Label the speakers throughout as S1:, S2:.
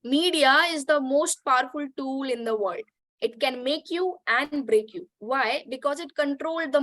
S1: Media is the most powerful tool in the world. It can make you and break you. Why? Because it controls the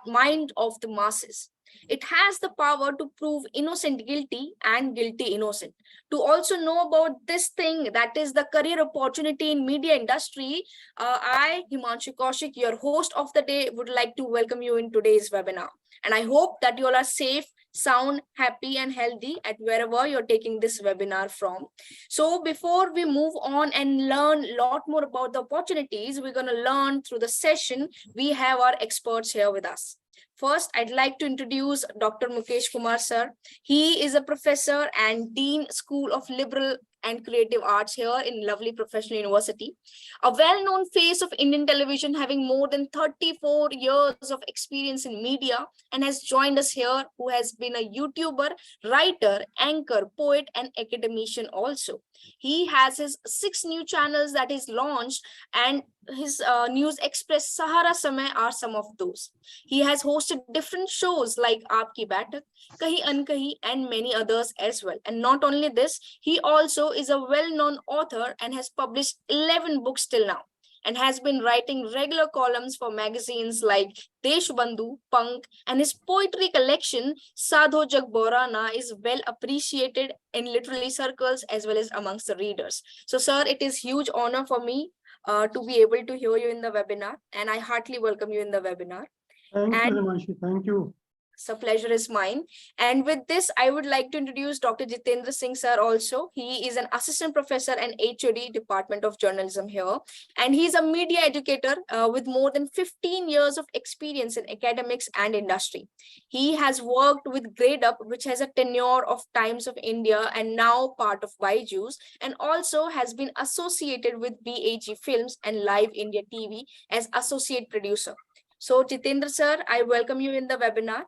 S1: mind of the masses. It has the power to prove innocent guilty and guilty innocent. To also know about this thing, that is the career opportunity in media industry, I, Himanshu Kaushik, your host of the day, would like to welcome you in today's webinar. And I hope that you all are safe, sound, happy, and healthy at wherever you're taking this webinar from. So before we move on and learn a lot more about the opportunities we're going to learn through the session, we have our experts here with us. First, I'd like to introduce Dr. Mukesh Kumar sir. He is a professor and Dean School of Liberal and Creative Arts here in lovely professional university. A well-known face of Indian television, having more than 34 years of experience in media, and has joined us here, who has been a YouTuber, writer, anchor, poet, and academician also. He has his 6 new channels that is launched, and his News Express, Sahara Samay are some of those. He has hosted different shows like Aapki Baitak, Kahi Ankahi, and many others as well. And not only this, he also is a well-known author and has published 11 books till now, and has been writing regular columns for magazines like Deshbandhu, Punk, and his poetry collection, Sadho Jag Borana, is well appreciated in literary circles as well as amongst the readers. So, sir, it is huge honor for me to be able to hear you in the webinar, and I heartily welcome you in the webinar.
S2: Thank you, Himanshu. Thank you.
S1: So pleasure is mine. And with this, I would like to introduce Dr. Jitendra Singh sir also. He is an assistant professor and HOD Department of Journalism here. And he's a media educator with more than 15 years of experience in academics and industry. He has worked with Grade Up, which has a tenure of Times of India and now part of Byju's, and also has been associated with BAG Films and Live India TV as associate producer. So Jitendra sir, I welcome you in the webinar.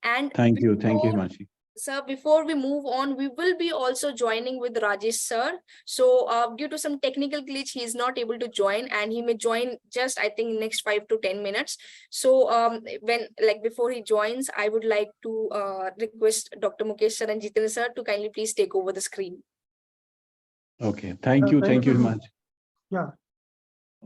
S1: And
S3: thank you, Himanshu.
S1: Sir, before we move on, we will be also joining with Rajesh sir. So due to some technical glitch, he is not able to join, and he may join just, I think, next 5 to 10 minutes. So before he joins, I would like to request Dr. Mukesh sir and Jitendra sir to kindly please take over the screen.
S3: Okay, thank you, Himanshu.
S2: Yeah.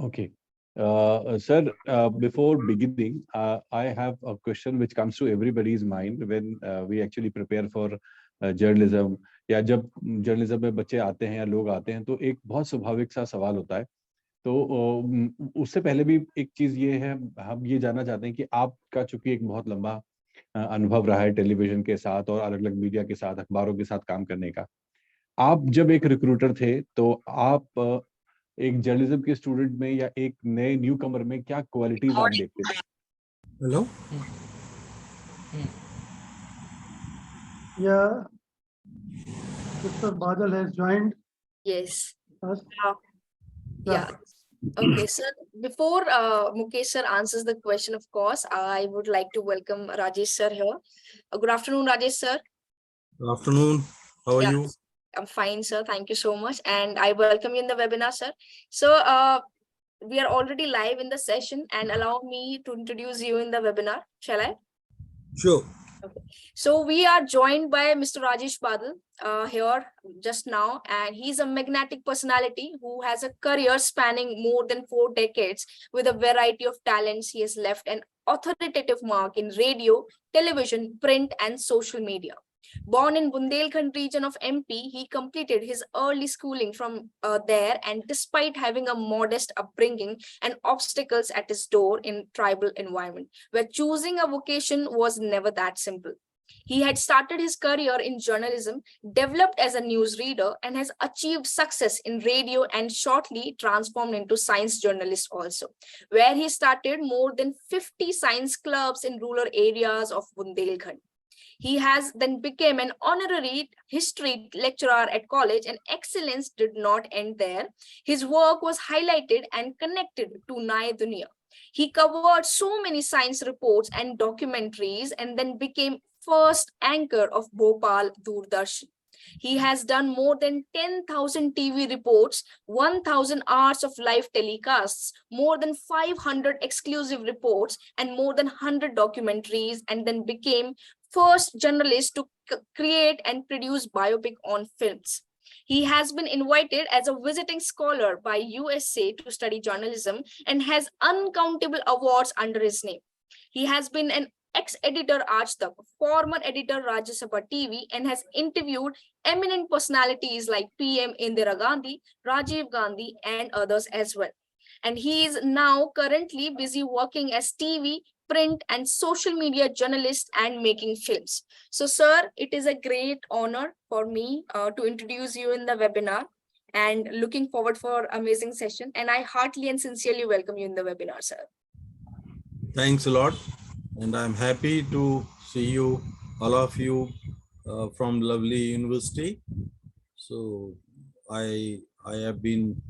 S3: Okay. Sir, before beginning, I have a question which comes to everybody's mind when we actually prepare for journalism. या जब journalism में बच्चे आते हैं या लोग आते हैं तो एक बहुत स्वाभाविक सा सवाल होता है. तो उससे पहले भी एक चीज ये है, हम ये जानना चाहते हैं कि आपका चूंकि एक बहुत लंबा अनुभव रहा है टेलीविजन के साथ और अलग अलग मीडिया के साथ, अखबारों के साथ काम करने का. आप जब एक रिक्रूटर थे तो आप एक जर्नलिज्म के स्टूडेंट में या एक नए न्यू कमर में क्या क्वालिटीज आप देखते थे?
S2: Hello. Yeah, Mr. Badal has joined.
S1: Yes.
S2: us.
S1: Yeah. Okay, sir. Before Mukesh sir answers the question, of course, I would like to welcome Rajesh sir here. Good afternoon, Rajesh sir.
S4: Good afternoon. How are you?
S1: I'm fine, sir. Thank you so much. And I welcome you in the webinar, sir. So we are already live in the session, and allow me to introduce you in the webinar. Shall I?
S4: Sure.
S1: Okay. So we are joined by Mr. Rajesh Badal here just now, and he's a magnetic personality who has a career spanning more than 4 decades with a variety of talents. He has left an authoritative mark in radio, television, print, and social media. Born in Bundelkhand region of MP, he completed his early schooling from there, and despite having a modest upbringing and obstacles at his door in tribal environment, where choosing a vocation was never that simple. He had started his career in journalism, developed as a newsreader, and has achieved success in radio and shortly transformed into science journalist also, where he started more than 50 science clubs in rural areas of Bundelkhand. He has then become an honorary history lecturer at college, and excellence did not end there. His work was highlighted and connected to Naya Dunia. He covered so many science reports and documentaries, and then became first anchor of Bhopal Doordarshan. He has done more than 10,000 TV reports, 1,000 hours of live telecasts, more than 500 exclusive reports, and more than 100 documentaries, and then became first journalist to create and produce biopic on films. He has been invited as a visiting scholar by USA to study journalism and has uncountable awards under his name. He has been an ex-editor Aaj Tak, former editor Rajya Sabha TV, and has interviewed eminent personalities like PM Indira Gandhi, Rajiv Gandhi, and others as well. And he is now currently busy working as TV, print, and social media journalist and making films. So, sir, it is a great honor for me to introduce you in the webinar, and looking forward for amazing session. And I heartily and sincerely welcome you in the webinar, sir.
S4: Thanks a lot. And I'm happy to see you, all of you, from lovely university. So I have been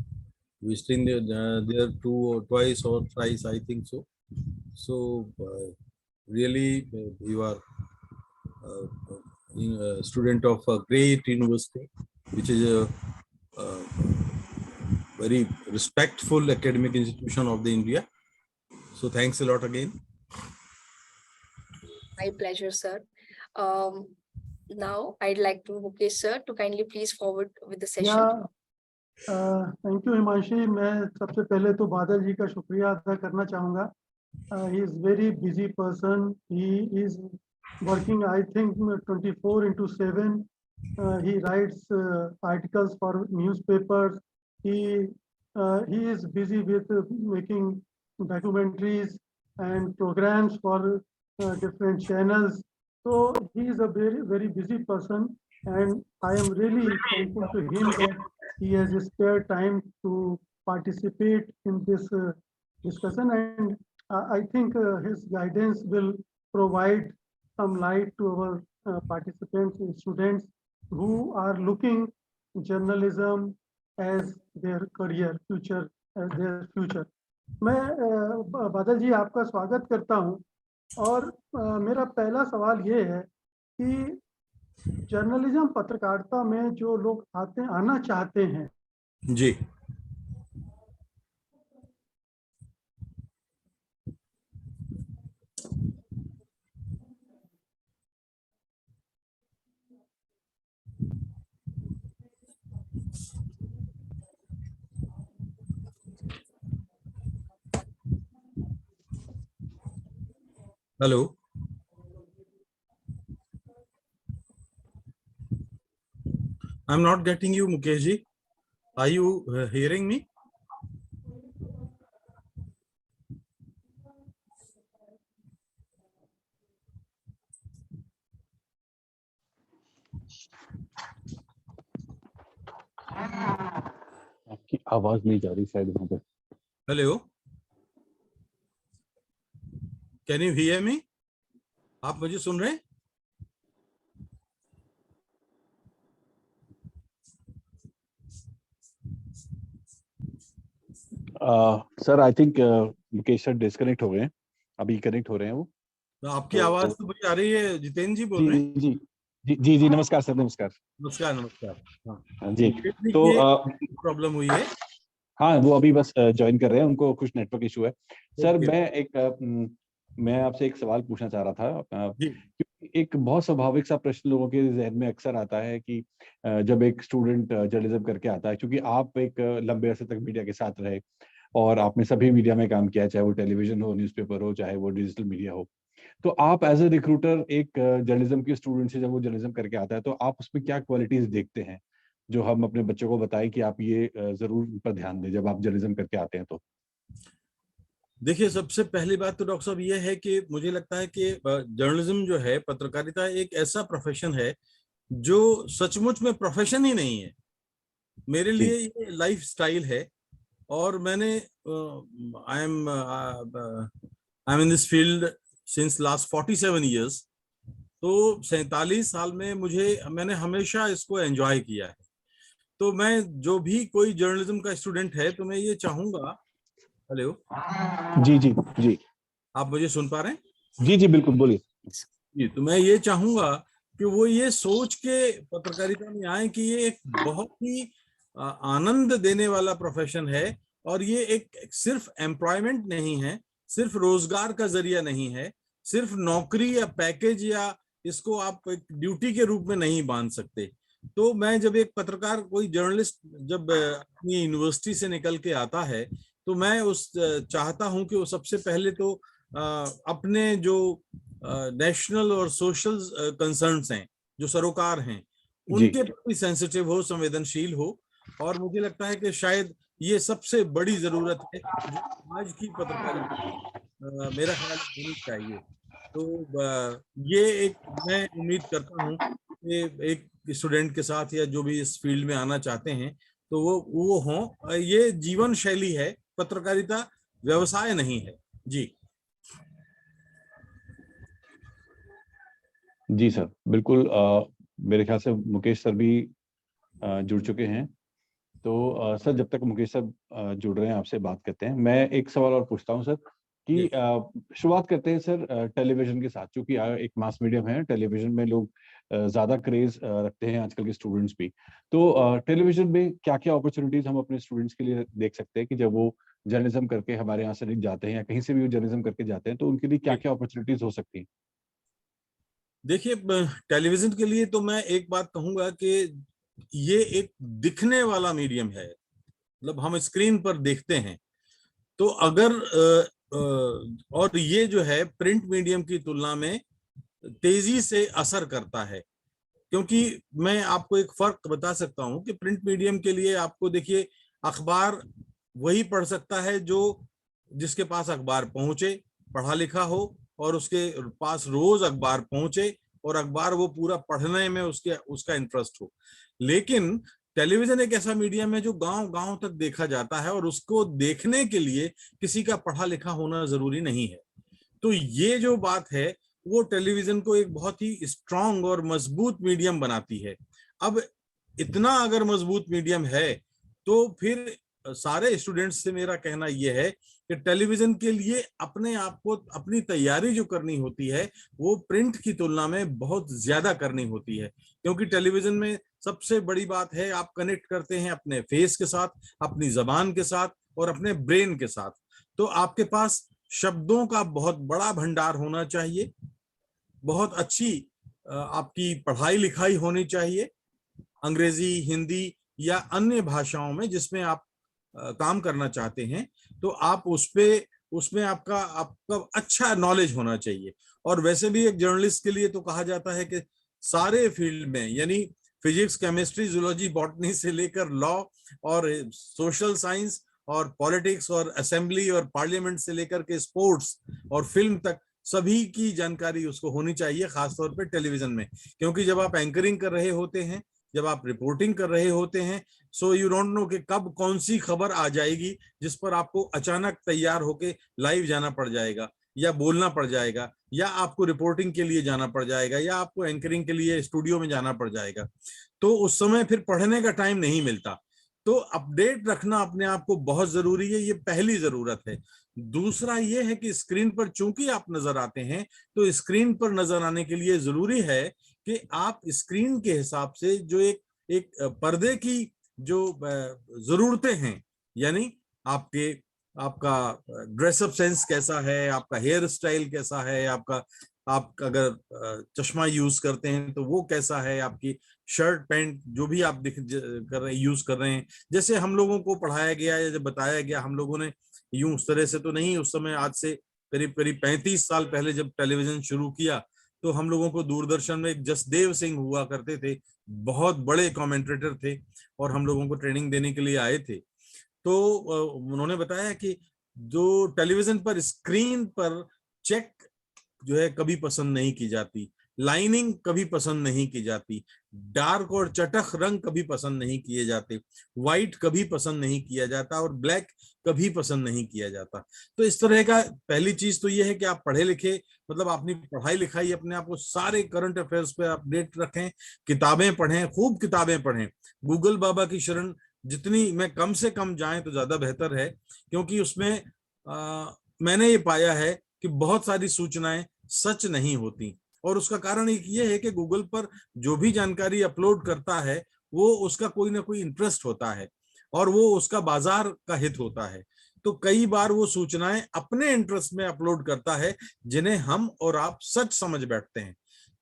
S4: visiting there twice or thrice, I think so. So really, you are a student of a great university, which is a very respectful academic institution of the India. So thanks a lot again.
S1: My pleasure, sir. Now I'd like to Mukesh sir to kindly please forward with the session.
S2: Yeah, thank you Himanshi. मैं सबसे पहले तो बादल जी का शुक्रिया अदा करना चाहूँगा. He is very busy person. He is working, I think, 24/7. He writes articles for newspapers. He is busy with making documentaries and programs for different channels. So he is a very busy person, and I am really thankful to him that he has spared time to participate in this discussion, and I think his guidance will provide some light to our participants and students who are looking journalism as their career, future, as their future. मैं बादल जी आपका स्वागत करता हूं, और मेरा पहला सवाल ये है कि जर्नलिज्म पत्रकारिता में जो लोग आना चाहते हैं
S4: जी, hello. I'm not getting you, Mukesh ji. Are you hearing me?
S3: आपकी आवाज नहीं जा रही शायद वहां पे.
S4: Hello. Can you hear me? आप मुझे सुन रहे हैं?
S3: Sir I think Mukesh sir disconnect हो गए हैं. अभी कनेक्ट हो रहे हैं वो.
S4: तो आपकी आवाज तो मुझे आ रही है. जितेंद्र जी बोल रहे हैं?
S3: जी जी जी जी नमस्कार सर. नमस्कार
S4: नमस्कार. हाँ
S3: जी. तो
S4: प्रॉब्लम हुई है.
S3: हाँ, वो अभी बस ज्वाइन कर रहे हैं, उनको कुछ नेटवर्क इशू है. सर मैं आपसे एक सवाल पूछना चाह रहा था. एक बहुत स्वाभाविक सा प्रश्न लोगों के जहन में अक्सर आता है कि जब एक स्टूडेंट जर्नलिज्म करके आता है, क्योंकि आप एक लंबे अरसे तक मीडिया के साथ रहे और आपने सभी मीडिया में काम किया, चाहे वो टेलीविजन हो, न्यूज़पेपर हो, चाहे वो डिजिटल मीडिया हो, तो आप एज ए रिक्रूटर एक जर्नलिज्म के स्टूडेंट से जब वो जर्नलिज्म करके आता है तो आप उसमें क्या क्वालिटीज देखते हैं जो हम अपने बच्चों को बताएं कि आप ये जरूर उन पर ध्यान दें जब आप जर्नलिज्म करके आते हैं? तो
S4: देखिए, सबसे पहली बात तो डॉक्टर साहब ये है कि मुझे लगता है कि जर्नलिज्म जो है, पत्रकारिता एक ऐसा प्रोफेशन है जो सचमुच में प्रोफेशन ही नहीं है. मेरे लिए ये लाइफ स्टाइल है. और मैंने I am in this field since last 47 years. तो 47 साल में मैंने हमेशा इसको एंजॉय किया है. तो मैं जो भी कोई जर्नलिज्म का स्टूडेंट है तो मैं ये चाहूंगा. हेलो
S3: जी जी जी,
S4: आप मुझे सुन पा रहे हैं?
S3: जी जी बिल्कुल, बोलिए
S4: जी. तो मैं ये चाहूंगा कि वो ये सोच के पत्रकारिता में आए कि ये एक बहुत ही आनंद देने वाला प्रोफेशन है, और ये एक सिर्फ एम्प्लॉयमेंट नहीं है, सिर्फ रोजगार का जरिया नहीं है, सिर्फ नौकरी या पैकेज या इसको आप एक ड्यूटी के रूप में नहीं बांध सकते. तो मैं जब एक पत्रकार, कोई जर्नलिस्ट जब अपनी यूनिवर्सिटी से निकल के आता है, तो मैं चाहता हूं कि वो सबसे पहले तो अपने जो नेशनल और सोशल कंसर्न्स हैं, जो सरोकार हैं, उनके प्रति सेंसिटिव हो, संवेदनशील हो। और मुझे लगता है कि शायद ये सबसे बड़ी जरूरत है जो आज की पत्रकारिता मेरा ख्याल होनी चाहिए। तो ये एक मैं उम्मीद करता हूँ कि एक स्टूडेंट के साथ या जो भी इस फील्ड में आना चाहते हैं तो वो हों। ये जीवन शैली है, पत्रकारिता व्यवसाय नहीं है। जी
S3: जी सर, बिल्कुल। मेरे ख्याल से मुकेश सर भी जुड़ चुके हैं। तो सर, जब तक मुकेश सर जुड़ रहे हैं, आपसे बात करते हैं। मैं एक सवाल और पूछता हूं सर कि शुरुआत करते हैं सर टेलीविजन के साथ, क्योंकि एक मास मीडियम है। टेलीविजन में लोग ज्यादा क्रेज रखते हैं, आजकल के स्टूडेंट्स भी। तो टेलीविजन में क्या क्या अपॉर्चुनिटीज हम अपने स्टूडेंट्स के लिए देख सकते हैं कि जब वो जर्नलिज्म करके हमारे यहाँ से जाते हैं या कहीं से भी जर्नलिज्म करके जाते हैं, तो उनके लिए क्या क्या अपॉर्चुनिटीज हो सकती हैं?
S4: देखिए, टेलीविजन के लिए तो मैं एक बात कहूंगा कि ये एक दिखने वाला मीडियम है, मतलब हम स्क्रीन पर देखते हैं। तो अगर और ये जो है प्रिंट मीडियम की तुलना में तेजी से असर करता है, क्योंकि मैं आपको एक फर्क बता सकता हूं कि प्रिंट मीडियम के लिए आपको, देखिए, अखबार वही पढ़ सकता है जो जिसके पास अखबार पहुंचे, पढ़ा लिखा हो और उसके पास रोज अखबार पहुंचे और अखबार वो पूरा पढ़ने में उसका इंटरेस्ट हो। लेकिन टेलीविजन एक ऐसा मीडियम है जो गांव गांव तक देखा जाता है और उसको देखने के लिए किसी का पढ़ा लिखा होना जरूरी नहीं है। तो ये जो बात है वो टेलीविजन को एक बहुत ही स्ट्रांग और मजबूत मीडियम बनाती है। अब इतना अगर मजबूत मीडियम है तो फिर सारे स्टूडेंट्स से मेरा कहना यह है कि टेलीविजन के लिए अपने आप को, अपनी तैयारी जो करनी होती है वो प्रिंट की तुलना में बहुत ज्यादा करनी होती है। क्योंकि टेलीविजन में सबसे बड़ी बात है, आप कनेक्ट करते हैं अपने फेस के साथ, अपनी जबान के साथ और अपने ब्रेन के साथ। तो आपके पास शब्दों का बहुत बड़ा भंडार होना चाहिए, बहुत अच्छी आपकी पढ़ाई लिखाई होनी चाहिए, अंग्रेजी, हिंदी या अन्य भाषाओं में जिसमें आप काम करना चाहते हैं। तो आप उसमें आपका अच्छा नॉलेज होना चाहिए। और वैसे भी एक जर्नलिस्ट के लिए तो कहा जाता है कि सारे फील्ड में, यानी फिजिक्स, केमिस्ट्री, जूलॉजी, बॉटनी से लेकर लॉ और सोशल साइंस और पॉलिटिक्स और असेंबली और पार्लियामेंट से लेकर के स्पोर्ट्स और फिल्म तक, सभी की जानकारी उसको होनी चाहिए, खासतौर पे टेलीविजन में। क्योंकि जब आप एंकरिंग कर रहे होते हैं, जब आप रिपोर्टिंग कर रहे होते हैं, सो यू डोंट नो कि कब कौन सी खबर आ जाएगी जिस पर आपको अचानक तैयार होके लाइव जाना पड़ जाएगा या बोलना पड़ जाएगा या आपको रिपोर्टिंग के लिए जाना पड़ जाएगा या आपको एंकरिंग के लिए स्टूडियो में जाना पड़ जाएगा। तो उस समय फिर पढ़ने का टाइम नहीं मिलता। तो अपडेट रखना अपने आप को बहुत जरूरी है, ये पहली जरूरत है। दूसरा ये है कि स्क्रीन पर चूंकि आप नजर आते हैं, तो स्क्रीन पर नजर आने के लिए जरूरी है कि आप स्क्रीन के हिसाब से जो एक पर्दे की जो जरूरतें हैं, यानी आपका ड्रेसअप सेंस कैसा है, आपका हेयर स्टाइल कैसा है, आप अगर चश्मा यूज करते हैं तो वो कैसा है, आपकी शर्ट पैंट जो भी आप यूज कर रहे हैं, जैसे हम लोगों को पढ़ाया गया या जब बताया गया, हम लोगों ने यूं उस तरह से तो नहीं, उस समय आज से करीब करीब 35 साल पहले जब टेलीविजन शुरू किया तो हम लोगों को दूरदर्शन में एक जसदेव सिंह हुआ करते थे, बहुत बड़े कमेंटेटर थे और हम लोगों को ट्रेनिंग देने के लिए आए थे। तो उन्होंने बताया कि जो टेलीविजन पर स्क्रीन पर चेक जो है कभी पसंद नहीं की जाती, लाइनिंग कभी पसंद नहीं की जाती, डार्क और चटक रंग कभी पसंद नहीं किए जाते, व्हाइट कभी पसंद नहीं किया जाता और ब्लैक कभी पसंद नहीं किया जाता। तो इस तरह का पहली चीज तो ये है कि आप पढ़े लिखे, मतलब अपनी पढ़ाई लिखाई, अपने आप को सारे करंट अफेयर्स पे अपडेट रखें, किताबें पढ़ें, खूब किताबें पढ़ें। गूगल बाबा की शरण जितनी में कम से कम जाएं तो ज्यादा बेहतर है, क्योंकि उसमें मैंने ये पाया है कि बहुत सारी सूचनाएं सच नहीं होती। और उसका कारण एक ये है कि गूगल पर जो भी जानकारी अपलोड करता है वो उसका कोई ना कोई इंटरेस्ट होता है और वो उसका बाजार का हित होता है। तो कई बार वो सूचनाएं अपने इंटरेस्ट में अपलोड करता है जिन्हें हम और आप सच समझ बैठते हैं।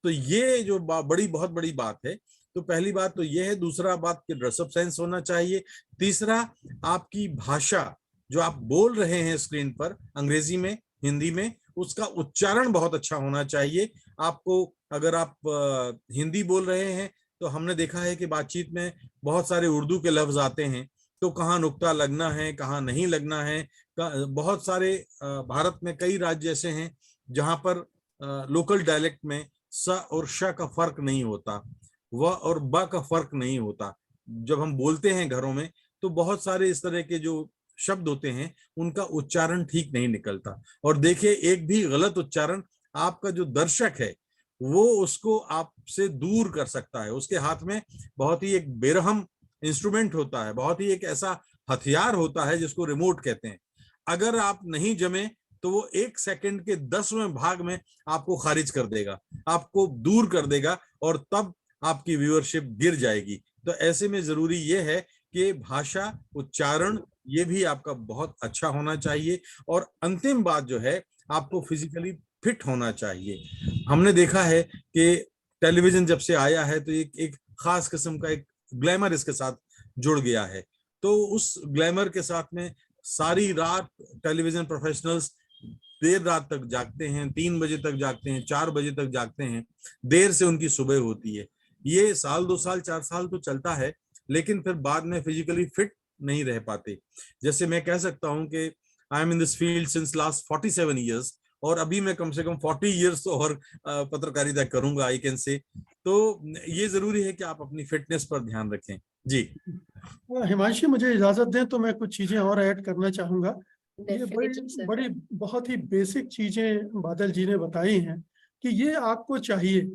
S4: तो ये जो बहुत बड़ी बात है, तो पहली बात तो यह है। दूसरा बात कि ड्रेसअप सेंस होना चाहिए। तीसरा, आपकी भाषा जो आप बोल रहे हैं स्क्रीन पर, अंग्रेजी में, हिंदी में, उसका उच्चारण बहुत अच्छा होना चाहिए। आपको, अगर आप हिंदी बोल रहे हैं तो हमने देखा है कि बातचीत में बहुत सारे उर्दू के लफ्ज आते हैं, तो कहाँ नुक्ता लगना है, कहाँ नहीं लगना है। बहुत सारे भारत में कई राज्य ऐसे हैं जहां पर लोकल डायलेक्ट में स और श का फर्क नहीं होता, व और ब का फर्क नहीं होता। जब हम बोलते हैं घरों में तो बहुत सारे इस तरह के जो शब्द होते हैं उनका उच्चारण ठीक नहीं निकलता। और देखिए, एक भी गलत उच्चारण आपका जो दर्शक है वो उसको आपसे दूर कर सकता है। उसके हाथ में बहुत ही एक बेरहम इंस्ट्रूमेंट होता है, बहुत ही एक ऐसा हथियार होता है जिसको रिमोट कहते हैं। अगर आप नहीं जमे तो वो 1 सेकंड के 10वें भाग में आपको खारिज कर देगा, आपको दूर कर देगा, और तब आपकी व्यूअरशिप गिर जाएगी। तो ऐसे में जरूरी ये है कि भाषा, उच्चारण, ये भी आपका बहुत अच्छा होना चाहिए। और अंतिम बात जो है, आपको फिजिकली फिट होना चाहिए। हमने देखा है कि टेलीविजन जब से आया है तो एक खास किस्म का एक ग्लैमर इसके साथ जुड़ गया है। तो उस ग्लैमर के साथ में सारी रात टेलीविजन प्रोफेशनल्स देर रात तक जागते हैं, 3 बजे तक जागते हैं, 4 बजे तक जागते हैं, देर से उनकी सुबह होती है। ये साल 2 साल 4 साल तो चलता है, लेकिन फिर बाद में फिजिकली फिट नहीं रह पाते। जैसे मैं कह सकता हूं कि I am in this field since last 47 years, और अभी मैं कम से कम 40 ईयर्स तो और पत्रकारिता करूंगा, आई कैन से। तो ये जरूरी है कि आप अपनी फिटनेस पर ध्यान रखें। जी
S2: हिमांशी, मुझे इजाजत दें तो मैं कुछ चीजें और ऐड करना चाहूंगा। ये
S1: Definitely, sir.
S2: बड़ी बहुत ही बेसिक चीजें बादल जी ने बताई हैं कि ये आपको चाहिए,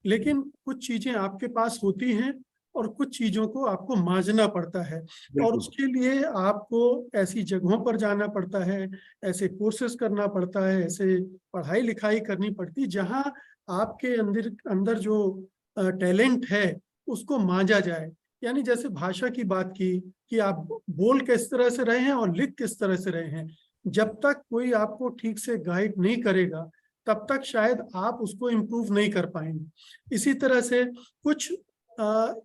S2: लेकिन कुछ चीजें आपके पास होती हैं और कुछ चीजों को आपको मांझना पड़ता है। और उसके लिए आपको ऐसी जगहों पर जाना पड़ता है, ऐसे कोर्सेज करना पड़ता है, ऐसे पढ़ाई लिखाई करनी पड़ती है जहां आपके अंदर जो टैलेंट है उसको मांझा जाए। यानी जैसे भाषा की बात की कि आप बोल किस तरह से रहे हैं और लिख किस तरह से रहे हैं, जब तक कोई आपको ठीक से गाइड नहीं करेगा तब तक शायद आप उसको इम्प्रूव नहीं कर पाएंगे। इसी तरह से कुछ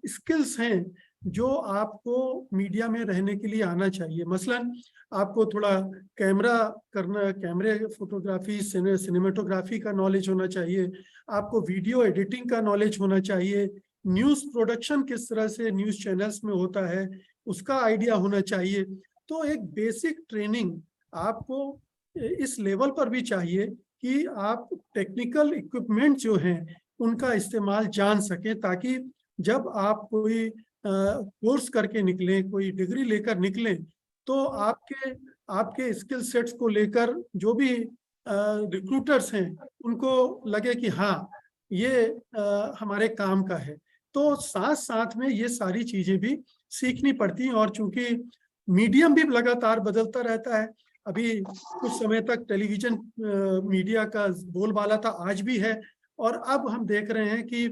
S2: स्किल्स हैं जो आपको मीडिया में रहने के लिए आना चाहिए। मसलन आपको थोड़ा कैमरे फोटोग्राफी, सिनेमेटोग्राफी का नॉलेज होना चाहिए, आपको वीडियो एडिटिंग का नॉलेज होना चाहिए, न्यूज़ प्रोडक्शन किस तरह से न्यूज़ चैनल्स में होता है उसका आइडिया होना चाहिए। तो एक बेसिक ट्रेनिंग आपको इस लेवल पर भी चाहिए कि आप टेक्निकल इक्विपमेंट जो हैं उनका इस्तेमाल जान सकें, ताकि जब आप कोई कोर्स करके निकलें, कोई डिग्री लेकर निकलें, तो आपके स्किल सेट्स को लेकर जो भी रिक्रूटर्स हैं उनको लगे कि हाँ ये हमारे काम का है। तो साथ साथ में ये सारी चीजें भी सीखनी पड़ती हैं। और चूंकि मीडियम भी लगातार बदलता रहता है, अभी कुछ समय तक टेलीविजन मीडिया का बोलबाला था, आज भी है, और अब हम देख रहे हैं कि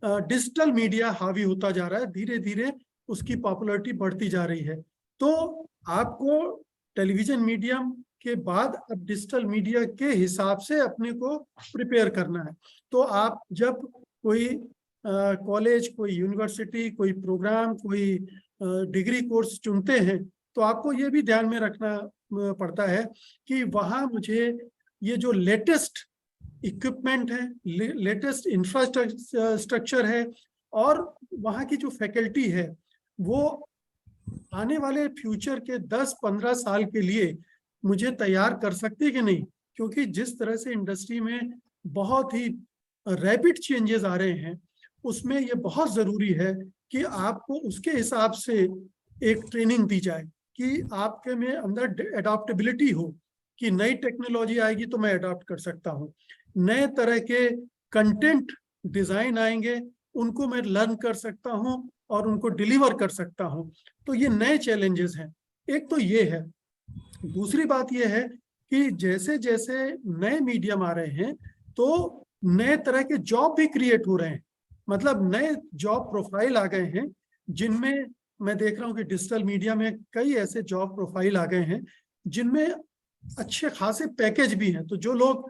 S2: डिजिटल मीडिया हावी होता जा रहा है, धीरे धीरे उसकी पॉपुलैरिटी बढ़ती जा रही है। तो आपको टेलीविजन मीडियम के बाद अब डिजिटल मीडिया के हिसाब से अपने को प्रिपेयर करना है। तो आप जब कोई कॉलेज, कोई यूनिवर्सिटी, कोई प्रोग्राम, कोई डिग्री कोर्स चुनते हैं तो आपको ये भी ध्यान में रखना पड़ता है कि वहाँ मुझे ये जो लेटेस्ट इक्विपमेंट है, लेटेस्ट इंफ्रास्ट्रक्चर है, और वहाँ की जो फैकल्टी है वो आने वाले फ्यूचर के 10-15 साल के लिए मुझे तैयार कर सकती है कि नहीं। क्योंकि जिस तरह से इंडस्ट्री में बहुत ही रैपिड चेंजेस आ रहे हैं, उसमें ये बहुत ज़रूरी है कि आपको उसके हिसाब से एक ट्रेनिंग दी जाए कि आपके में अंदर एडॉप्टेबिलिटी हो, कि नई टेक्नोलॉजी आएगी तो मैं अडॉप्ट कर सकता हूँ, नए तरह के कंटेंट डिज़ाइन आएंगे उनको मैं लर्न कर सकता हूँ और उनको डिलीवर कर सकता हूँ। तो ये नए चैलेंजेस हैं। एक तो ये है। दूसरी बात ये है कि जैसे जैसे नए मीडियम आ रहे हैं तो नए तरह के जॉब भी क्रिएट हो रहे हैं। मतलब नए जॉब प्रोफाइल आ गए हैं जिनमें मैं देख रहा हूँ कि डिजिटल मीडिया में कई ऐसे जॉब प्रोफाइल आ गए हैं जिनमें अच्छे खासे पैकेज भी हैं। तो जो लोग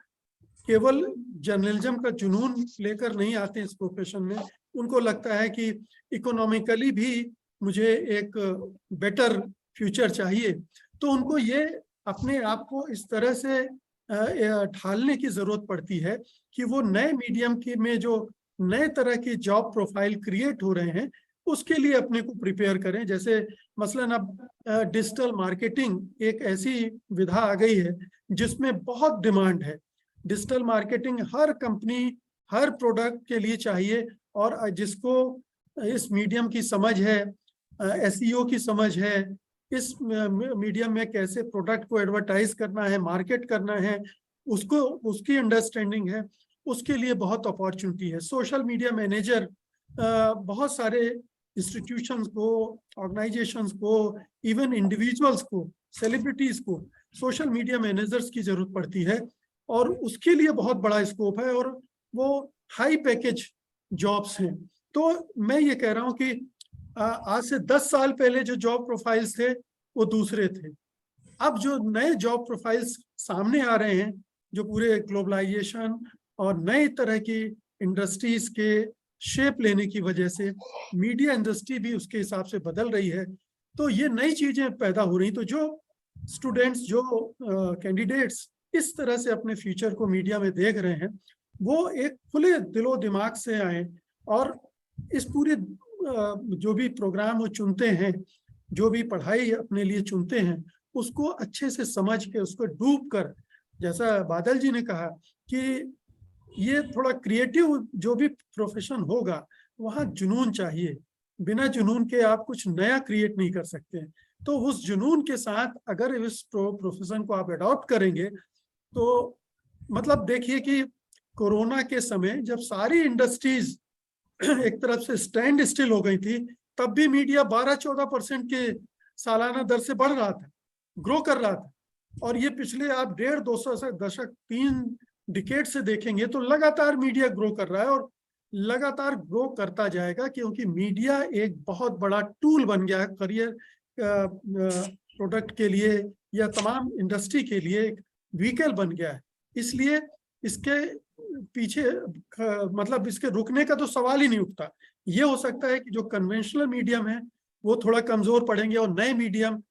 S2: केवल जर्नलिज्म का जुनून लेकर नहीं आते इस प्रोफेशन में, उनको लगता है कि इकोनॉमिकली भी मुझे एक बेटर फ्यूचर चाहिए, तो उनको ये अपने आप को इस तरह से ढालने की जरूरत पड़ती है कि वो नए मीडियम के में जो नए तरह की जॉब प्रोफाइल क्रिएट हो रहे हैं उसके लिए अपने को प्रिपेयर करें। जैसे मसलन अब डिजिटल मार्केटिंग एक ऐसी विधा आ गई है जिसमें बहुत डिमांड है। डिजिटल मार्केटिंग हर कंपनी हर प्रोडक्ट के लिए चाहिए, और जिसको इस मीडियम की समझ है, एसईओ की समझ है, इस मीडियम में कैसे प्रोडक्ट को एडवर्टाइज करना है, मार्केट करना है, उसको उसकी अंडरस्टैंडिंग है, उसके लिए बहुत अपॉर्चुनिटी है। सोशल मीडिया मैनेजर बहुत सारे इंस्टीट्यूशंस को, ऑर्गेनाइजेशंस को, इवन इंडिविजुअल्स को, सेलिब्रिटीज को सोशल मीडिया मैनेजर्स की जरूरत पड़ती है, और उसके लिए बहुत बड़ा स्कोप है और वो हाई पैकेज जॉब्स हैं। तो मैं ये कह रहा हूँ कि आज से 10 साल पहले जो जॉब प्रोफाइल्स थे वो दूसरे थे। अब जो नए जॉब प्रोफाइल्स सामने आ रहे हैं, जो पूरे ग्लोबलाइजेशन और नई तरह की इंडस्ट्रीज के शेप लेने की वजह से मीडिया इंडस्ट्री भी उसके हिसाब से बदल रही है, तो ये नई चीजें पैदा हो रही। तो जो स्टूडेंट्स, जो कैंडिडेट्स इस तरह से अपने फ्यूचर को मीडिया में देख रहे हैं, वो एक खुले दिलो दिमाग से आए और इस पूरे जो भी प्रोग्राम वो चुनते हैं, जो भी पढ़ाई अपने लिए चुनते हैं, उसको अच्छे से समझ के, उसको डूब कर, जैसा बादल जी ने कहा कि ये थोड़ा क्रिएटिव जो भी प्रोफेशन होगा वहाँ जुनून चाहिए। बिना जुनून के आप कुछ नया क्रिएट नहीं कर सकते। तो उस जुनून के साथ अगर इस प्रोफेशन को आप अडॉप्ट करेंगे, तो मतलब देखिए कि कोरोना के समय जब सारी इंडस्ट्रीज एक तरफ से स्टैंड स्टिल हो गई थी, तब भी मीडिया 12-14% के सालाना दर से बढ़ रहा था, ग्रो कर रहा था। और ये पिछले आप 150-200 दशक, 3 डिकेड से देखेंगे तो लगातार मीडिया ग्रो कर रहा है और लगातार ग्रो करता जाएगा, क्योंकि मीडिया एक बहुत बड़ा टूल बन गया है करियर प्रोडक्ट के लिए या तमाम इंडस्ट्री के लिए एक व्हीकल बन गया है। इसलिए इसके पीछे मतलब इसके रुकने का तो सवाल ही नहीं उठता। ये हो सकता है कि जो कन्वेंशनल मीडियम है वो थोड़ा कमजोर पड़ेंगे और नए मीडियम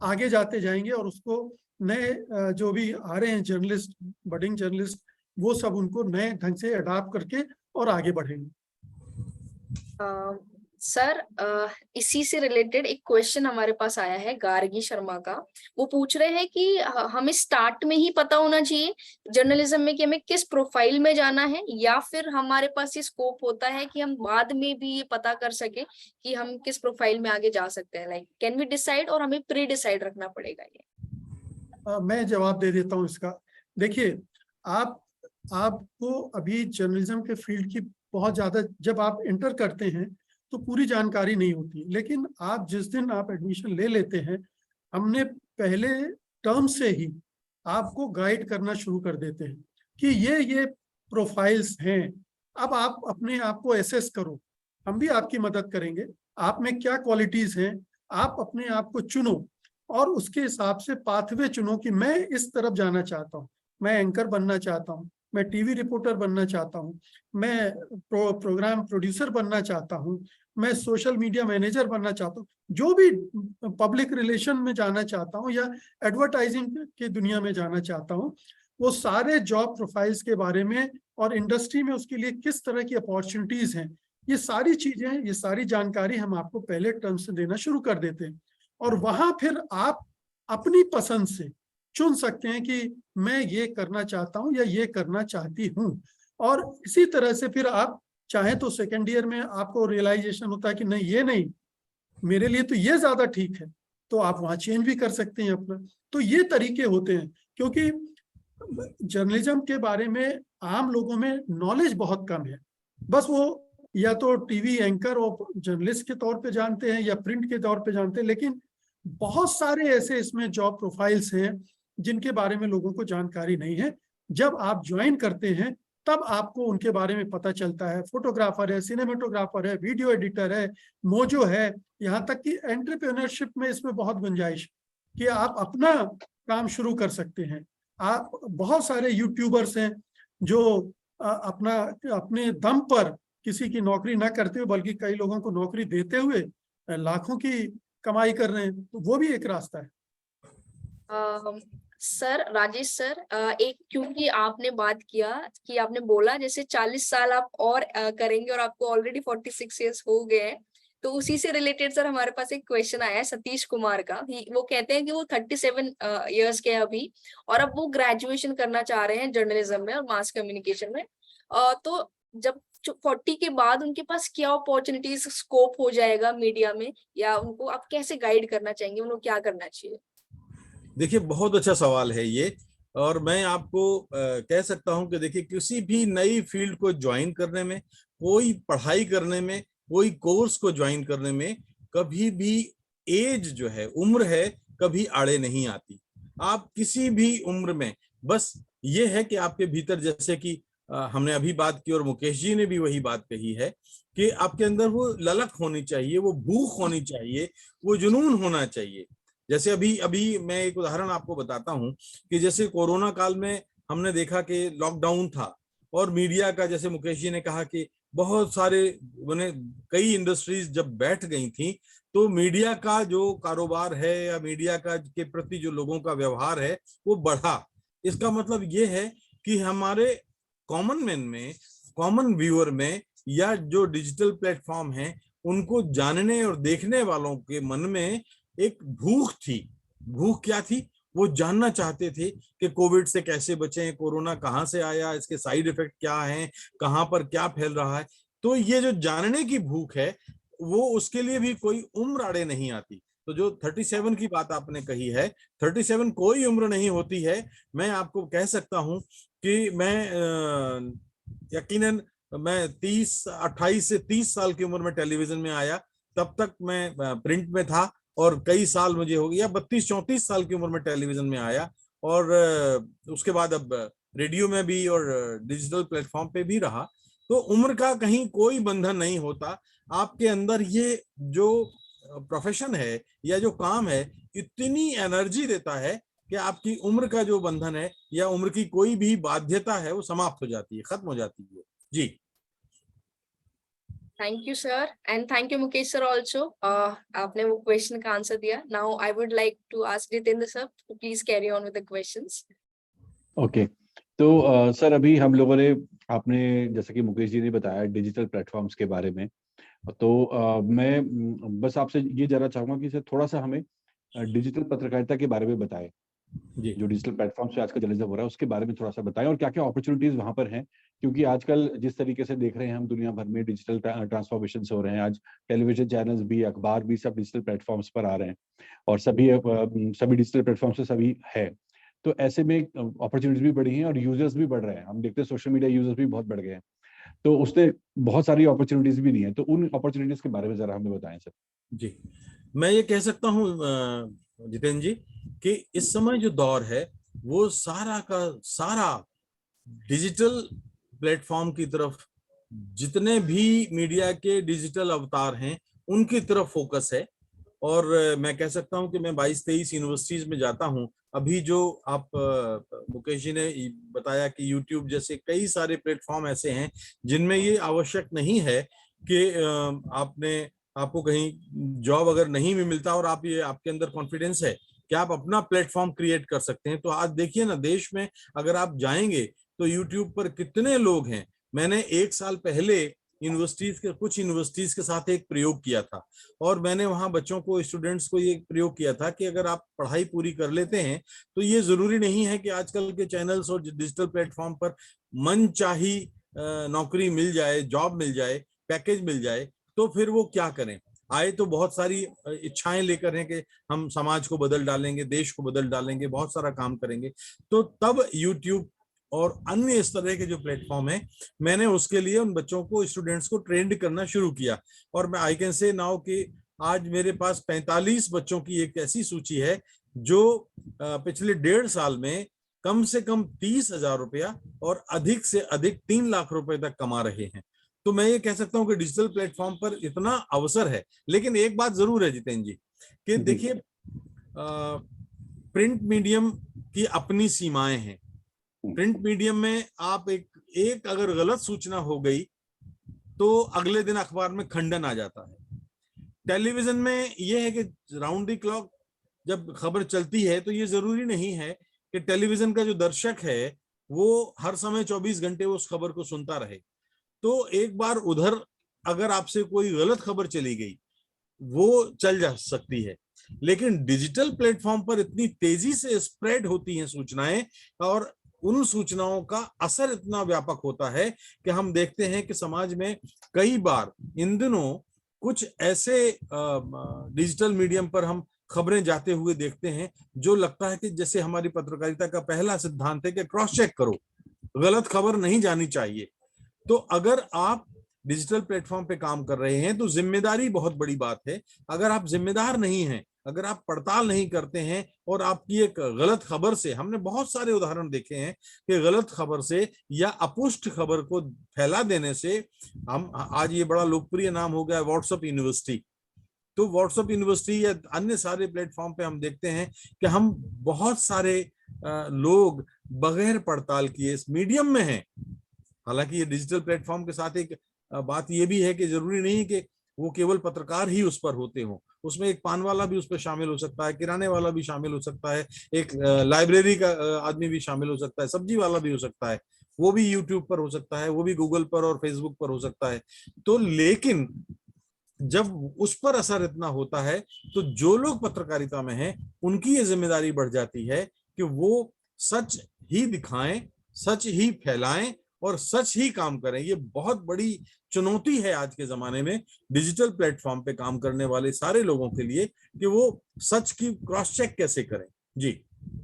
S2: आगे जाते जाएंगे, और उसको नए जो भी आ रहे हैं जर्नलिस्ट, बडिंग जर्नलिस्ट, वो सब उनको नए ढंग से अडॉप्ट करके और आगे बढ़ेंगे।
S1: सर, इसी से रिलेटेड एक क्वेश्चन हमारे पास आया है गार्गी शर्मा का। वो पूछ रहे हैं कि हमें स्टार्ट में ही पता होना चाहिए जर्नलिज्म में कि हमें किस प्रोफाइल में जाना है, या फिर हमारे पास ये स्कोप होता है कि हम बाद में भी ये पता कर सके कि हम किस प्रोफाइल में आगे जा सकते हैं? लाइक कैन वी डिसाइड, और हमें प्री डिसाइड रखना पड़ेगा? ये
S2: मैं जवाब दे देता हूँ इसका। देखिए, आपको अभी जर्नलिज्म के फील्ड की बहुत ज्यादा, जब आप एंटर करते हैं तो पूरी जानकारी नहीं होती, लेकिन आप जिस दिन आप एडमिशन ले लेते हैं, हमने पहले टर्म से ही आपको गाइड करना शुरू कर देते हैं कि ये प्रोफाइल्स हैं। अब आप अपने आप को एसेस करो, हम भी आपकी मदद करेंगे। आप में क्या क्वालिटीज हैं, आप अपने आप को चुनो और उसके हिसाब से पाथवे चुनो कि मैं इस तरफ जाना चाहता हूँ, मैं एंकर बनना चाहता हूँ, मैं टीवी रिपोर्टर बनना चाहता हूँ, मैं प्रोग्राम प्रोड्यूसर बनना चाहता हूँ, मैं सोशल मीडिया मैनेजर बनना चाहता हूँ, जो भी पब्लिक रिलेशन में जाना चाहता हूँ या एडवर्टाइजिंग की दुनिया में जाना चाहता हूँ, वो सारे जॉब प्रोफाइल्स के बारे में और इंडस्ट्री में उसके लिए किस तरह की अपॉर्चुनिटीज हैं, ये सारी चीजें, ये सारी जानकारी हम आपको पहले टर्म से देना शुरू कर देते हैं। और वहां फिर आप अपनी पसंद से चुन सकते हैं कि मैं ये करना चाहता हूं या ये करना चाहती हूं। और इसी तरह से फिर आप चाहें तो सेकेंड ईयर में आपको रियलाइजेशन होता है कि नहीं, ये नहीं, मेरे लिए तो ये ज्यादा ठीक है, तो आप वहां चेंज भी कर सकते हैं अपना। तो ये तरीके होते हैं, क्योंकि जर्नलिज्म के बारे में आम लोगों में नॉलेज बहुत कम है। बस वो या तो टीवी एंकर और जर्नलिस्ट के तौर पे जानते हैं या प्रिंट के तौर पे जानते हैं, लेकिन बहुत सारे ऐसे इसमें जॉब प्रोफाइल्स हैं जिनके बारे में लोगों को जानकारी नहीं है। जब आप ज्वाइन करते हैं तब आपको उनके बारे में पता चलता है। फोटोग्राफर है, सिनेमेटोग्राफर है, वीडियो एडिटर है, मोजो है, यहाँ तक कि एंटरप्रेन्योरशिप में इसमें बहुत गुंजाइश कि आप अपना काम शुरू कर सकते हैं। आप बहुत सारे यूट्यूबर्स हैं जो अपने दम पर किसी की नौकरी ना करते हुए बल्कि कई लोगों को नौकरी देते हुए लाखों की कमाई कर रहे हैं, तो वो भी एक रास्ता है।
S1: सर राजेश सर, एक क्योंकि आपने बात किया कि आपने बोला जैसे 40 साल आप और करेंगे और आपको ऑलरेडी 46 इयर्स हो गए हैं, तो उसी से रिलेटेड सर हमारे पास एक क्वेश्चन आया है सतीश कुमार का। वो कहते हैं कि वो 37 इयर्स के हैं अभी और अब वो ग्रेजुएशन करना चाह रहे हैं जर्नलिज्म में और मास कम्युनिकेशन में। तो जब 40 के बाद उनके पास क्या अपॉर्चुनिटीज स्कोप हो जाएगा मीडिया में, या उनको आप कैसे गाइड करना चाहेंगे, उनको क्या करना चाहिए?
S4: देखिए बहुत अच्छा सवाल है ये, और मैं आपको कह सकता हूं कि देखिए किसी भी नई फील्ड को ज्वाइन करने में, कोई पढ़ाई करने में, कोई कोर्स को ज्वाइन करने में कभी भी एज जो है, उम्र है, कभी आड़े नहीं आती। आप किसी भी उम्र में, बस ये है कि आपके भीतर, जैसे कि हमने अभी बात की और मुकेश जी ने भी वही बात कही है कि आपके अंदर वो ललक होनी चाहिए, वो भूख होनी चाहिए, वो जुनून होना चाहिए। जैसे अभी अभी मैं एक उदाहरण आपको बताता हूं कि जैसे कोरोना काल में हमने देखा कि लॉकडाउन था और मीडिया का, जैसे मुकेश जी ने कहा कि बहुत सारे कई इंडस्ट्रीज जब बैठ गई थी, तो मीडिया का जो कारोबार है या मीडिया का के प्रति जो लोगों का व्यवहार है वो बढ़ा। इसका मतलब ये है कि हमारे कॉमन मैन में, कॉमन व्यूअर में, या जो डिजिटल प्लेटफॉर्म है उनको जानने और देखने वालों के मन में एक भूख थी। भूख क्या थी? वो जानना चाहते थे कि कोविड से कैसे बचें, कोरोना कहाँ से आया, इसके साइड इफेक्ट क्या हैं, कहाँ पर क्या फैल रहा है। तो ये जो जानने की भूख है, वो उसके लिए भी कोई उम्र आड़े नहीं आती। तो जो 37 की बात आपने कही है, 37 कोई उम्र नहीं होती है। मैं आपको कह सकता हूं कि मैं यकीनन मैं 28 से 30 साल की उम्र में टेलीविजन में आया, तब तक मैं प्रिंट में था, और कई साल मुझे हो गया, 32-34 साल की उम्र में टेलीविजन में आया, और उसके बाद अब रेडियो में भी और डिजिटल प्लेटफॉर्म पे भी रहा। तो उम्र का कहीं कोई बंधन नहीं होता। आपके अंदर ये जो प्रोफेशन है या जो काम है, इतनी एनर्जी देता है कि आपकी उम्र का जो बंधन है या उम्र की कोई भी बाध्यता है वो समाप्त हो जाती है, खत्म हो जाती है। जी,
S1: thank you sir, and thank you Mukesh sir also. आपने वो क्वेश्चन का आंसर दिया। Now I would like to ask Jitendra sir, please carry on with the questions.
S3: Okay, तो सर अभी हम लोगों ने, आपने जैसा कि मुकेश जी ने बताया डिजिटल प्लेटफॉर्म्स के बारे में, तो मैं बस आपसे ये जानना चाहूंगा कि सर थोड़ा सा हमें डिजिटल पत्रकारिता के बारे में बताएं।
S4: जी,
S3: जो डिजिटल प्लेटफॉर्म से आजकल जर्नलिज्म हो रहा है उसके बारे में थोड़ा सा बताएं, और क्या क्या अपॉर्चुनिटीज वहां पर हैं। क्योंकि आजकल जिस तरीके से देख रहे हैं हम, दुनिया भर में डिजिटल ट्रांसफॉर्मेशन हो रहे हैं। आज टेलीविजन चैनल्स भी, अखबार भी, सब डिजिटल प्लेटफॉर्म्स पर आ रहे हैं, और सभी डिजिटल प्लेटफॉर्म से सभी है। तो ऐसे में अपॉर्चुनिटीज भी बढ़ी हैं और यूजर्स भी बढ़ रहे हैं। हम देखते हैं सोशल मीडिया यूजर्स भी बहुत बढ़ गए हैं, तो उसने बहुत सारी अपॉर्चुनिटीज भी दी हैं। तो उन अपॉर्चुनिटीज के बारे में जरा हमें बताएं सर।
S4: जी, मैं ये कह सकता हूँ जितेंद्र जी कि इस समय जो दौर है वो सारा का सारा डिजिटल प्लेटफॉर्म की तरफ, जितने भी मीडिया के डिजिटल अवतार हैं उनकी तरफ फोकस है। और मैं कह सकता हूं कि मैं 22-23 यूनिवर्सिटीज में जाता हूं। अभी जो आप मुकेश जी ने बताया कि यूट्यूब जैसे कई सारे प्लेटफॉर्म ऐसे हैं जिनमें ये आवश्यक नहीं है कि आपको कहीं जॉब अगर नहीं भी मिलता और आप ये आपके अंदर कॉन्फिडेंस है कि आप अपना प्लेटफॉर्म क्रिएट कर सकते हैं। तो आज देखिए ना, देश में अगर आप जाएंगे तो यूट्यूब पर कितने लोग हैं। मैंने 1 साल पहले कुछ यूनिवर्सिटीज के साथ एक प्रयोग किया था, और मैंने वहां बच्चों को, स्टूडेंट्स को ये प्रयोग किया था कि अगर आप पढ़ाई पूरी कर लेते हैं तो ये जरूरी नहीं है कि आजकल के चैनल्स और डिजिटल प्लेटफॉर्म पर मनचाही नौकरी मिल जाए, जॉब मिल जाए, पैकेज मिल जाए, तो फिर वो क्या करें। आए तो बहुत सारी इच्छाएं लेकर हैं कि हम समाज को बदल डालेंगे, देश को बदल डालेंगे, बहुत सारा काम करेंगे। तो तब यूट्यूब और अन्य इस तरह के जो प्लेटफॉर्म है, मैंने उसके लिए उन बच्चों को, स्टूडेंट्स को ट्रेंड करना शुरू किया। और मैं आई कैन से नाउ कि आज मेरे पास 45 बच्चों की एक ऐसी सूची है जो पिछले 1.5 साल में कम से कम 30,000 रुपया और अधिक से अधिक 3 लाख रुपए तक कमा रहे हैं। तो मैं ये कह सकता हूं कि डिजिटल प्लेटफॉर्म पर इतना अवसर है। लेकिन एक बात जरूर है जितेंद्र जी कि देखिए, प्रिंट मीडियम की अपनी सीमाएं हैं। प्रिंट मीडियम में आप एक अगर गलत सूचना हो गई तो अगले दिन अखबार में खंडन आ जाता है। टेलीविजन में यह है कि राउंड द क्लॉक जब खबर चलती है तो ये जरूरी नहीं है कि टेलीविजन का जो दर्शक है वो हर समय 24 घंटे उस खबर को सुनता रहे। तो एक बार उधर अगर आपसे कोई गलत खबर चली गई वो चल जा सकती है, लेकिन डिजिटल प्लेटफॉर्म पर इतनी तेजी से स्प्रेड होती हैं सूचनाएं और उन सूचनाओं का असर इतना व्यापक होता है कि हम देखते हैं कि समाज में कई बार इन दिनों कुछ ऐसे डिजिटल मीडियम पर हम खबरें जाते हुए देखते हैं जो लगता है कि जैसे हमारी पत्रकारिता का पहला सिद्धांत है कि क्रॉस चेक करो, गलत खबर नहीं जानी चाहिए। तो अगर आप डिजिटल प्लेटफॉर्म पे काम कर रहे हैं तो जिम्मेदारी बहुत बड़ी बात है। अगर आप जिम्मेदार नहीं हैं, अगर आप पड़ताल नहीं करते हैं और आपकी एक गलत खबर से, हमने बहुत सारे उदाहरण देखे हैं कि गलत खबर से या अपुष्ट खबर को फैला देने से, हम आज ये बड़ा लोकप्रिय नाम हो गया व्हाट्सएप यूनिवर्सिटी, तो व्हाट्सएप यूनिवर्सिटी या अन्य सारे प्लेटफॉर्म पे हम देखते हैं कि हम बहुत सारे लोग बगैर पड़ताल किए इस मीडियम में हैं। हालांकि ये डिजिटल प्लेटफॉर्म के साथ एक बात ये भी है कि जरूरी नहीं कि वो केवल पत्रकार ही उस पर होते हों, उसमें एक पान वाला भी उस पर शामिल हो सकता है, किराने वाला भी शामिल हो सकता है, एक लाइब्रेरी का आदमी भी शामिल हो सकता है, सब्जी वाला भी हो सकता है, वो भी यूट्यूब पर हो सकता है, वो भी गूगल पर और फेसबुक पर हो सकता है। तो लेकिन जब उस पर असर इतना होता है तो जो लोग पत्रकारिता में हैं उनकी ये जिम्मेदारी बढ़ जाती है कि वो सच ही दिखाएं, सच ही फैलाएं और सच ही काम करें। ये बहुत बड़ी चुनौती है आज के जमाने में डिजिटल प्लेटफॉर्म पे काम करने वाले सारे लोगों के लिए कि वो सच की क्रॉस चेक कैसे करें। जी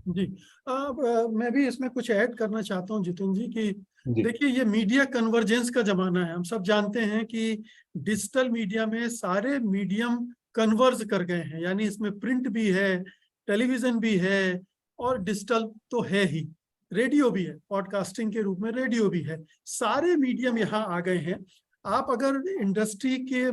S2: जी, मैं भी इसमें कुछ ऐड करना चाहता हूं जितिन जी कि देखिए ये मीडिया कन्वर्जेंस का जमाना है। हम सब जानते हैं कि डिजिटल मीडिया में सारे मीडियम कन्वर्ज कर गए हैं, यानी इसमें प्रिंट भी है, टेलीविजन भी है और डिजिटल तो है ही, रेडियो भी है, पॉडकास्टिंग के रूप में रेडियो भी है, सारे मीडियम यहाँ आ गए हैं। आप अगर इंडस्ट्री के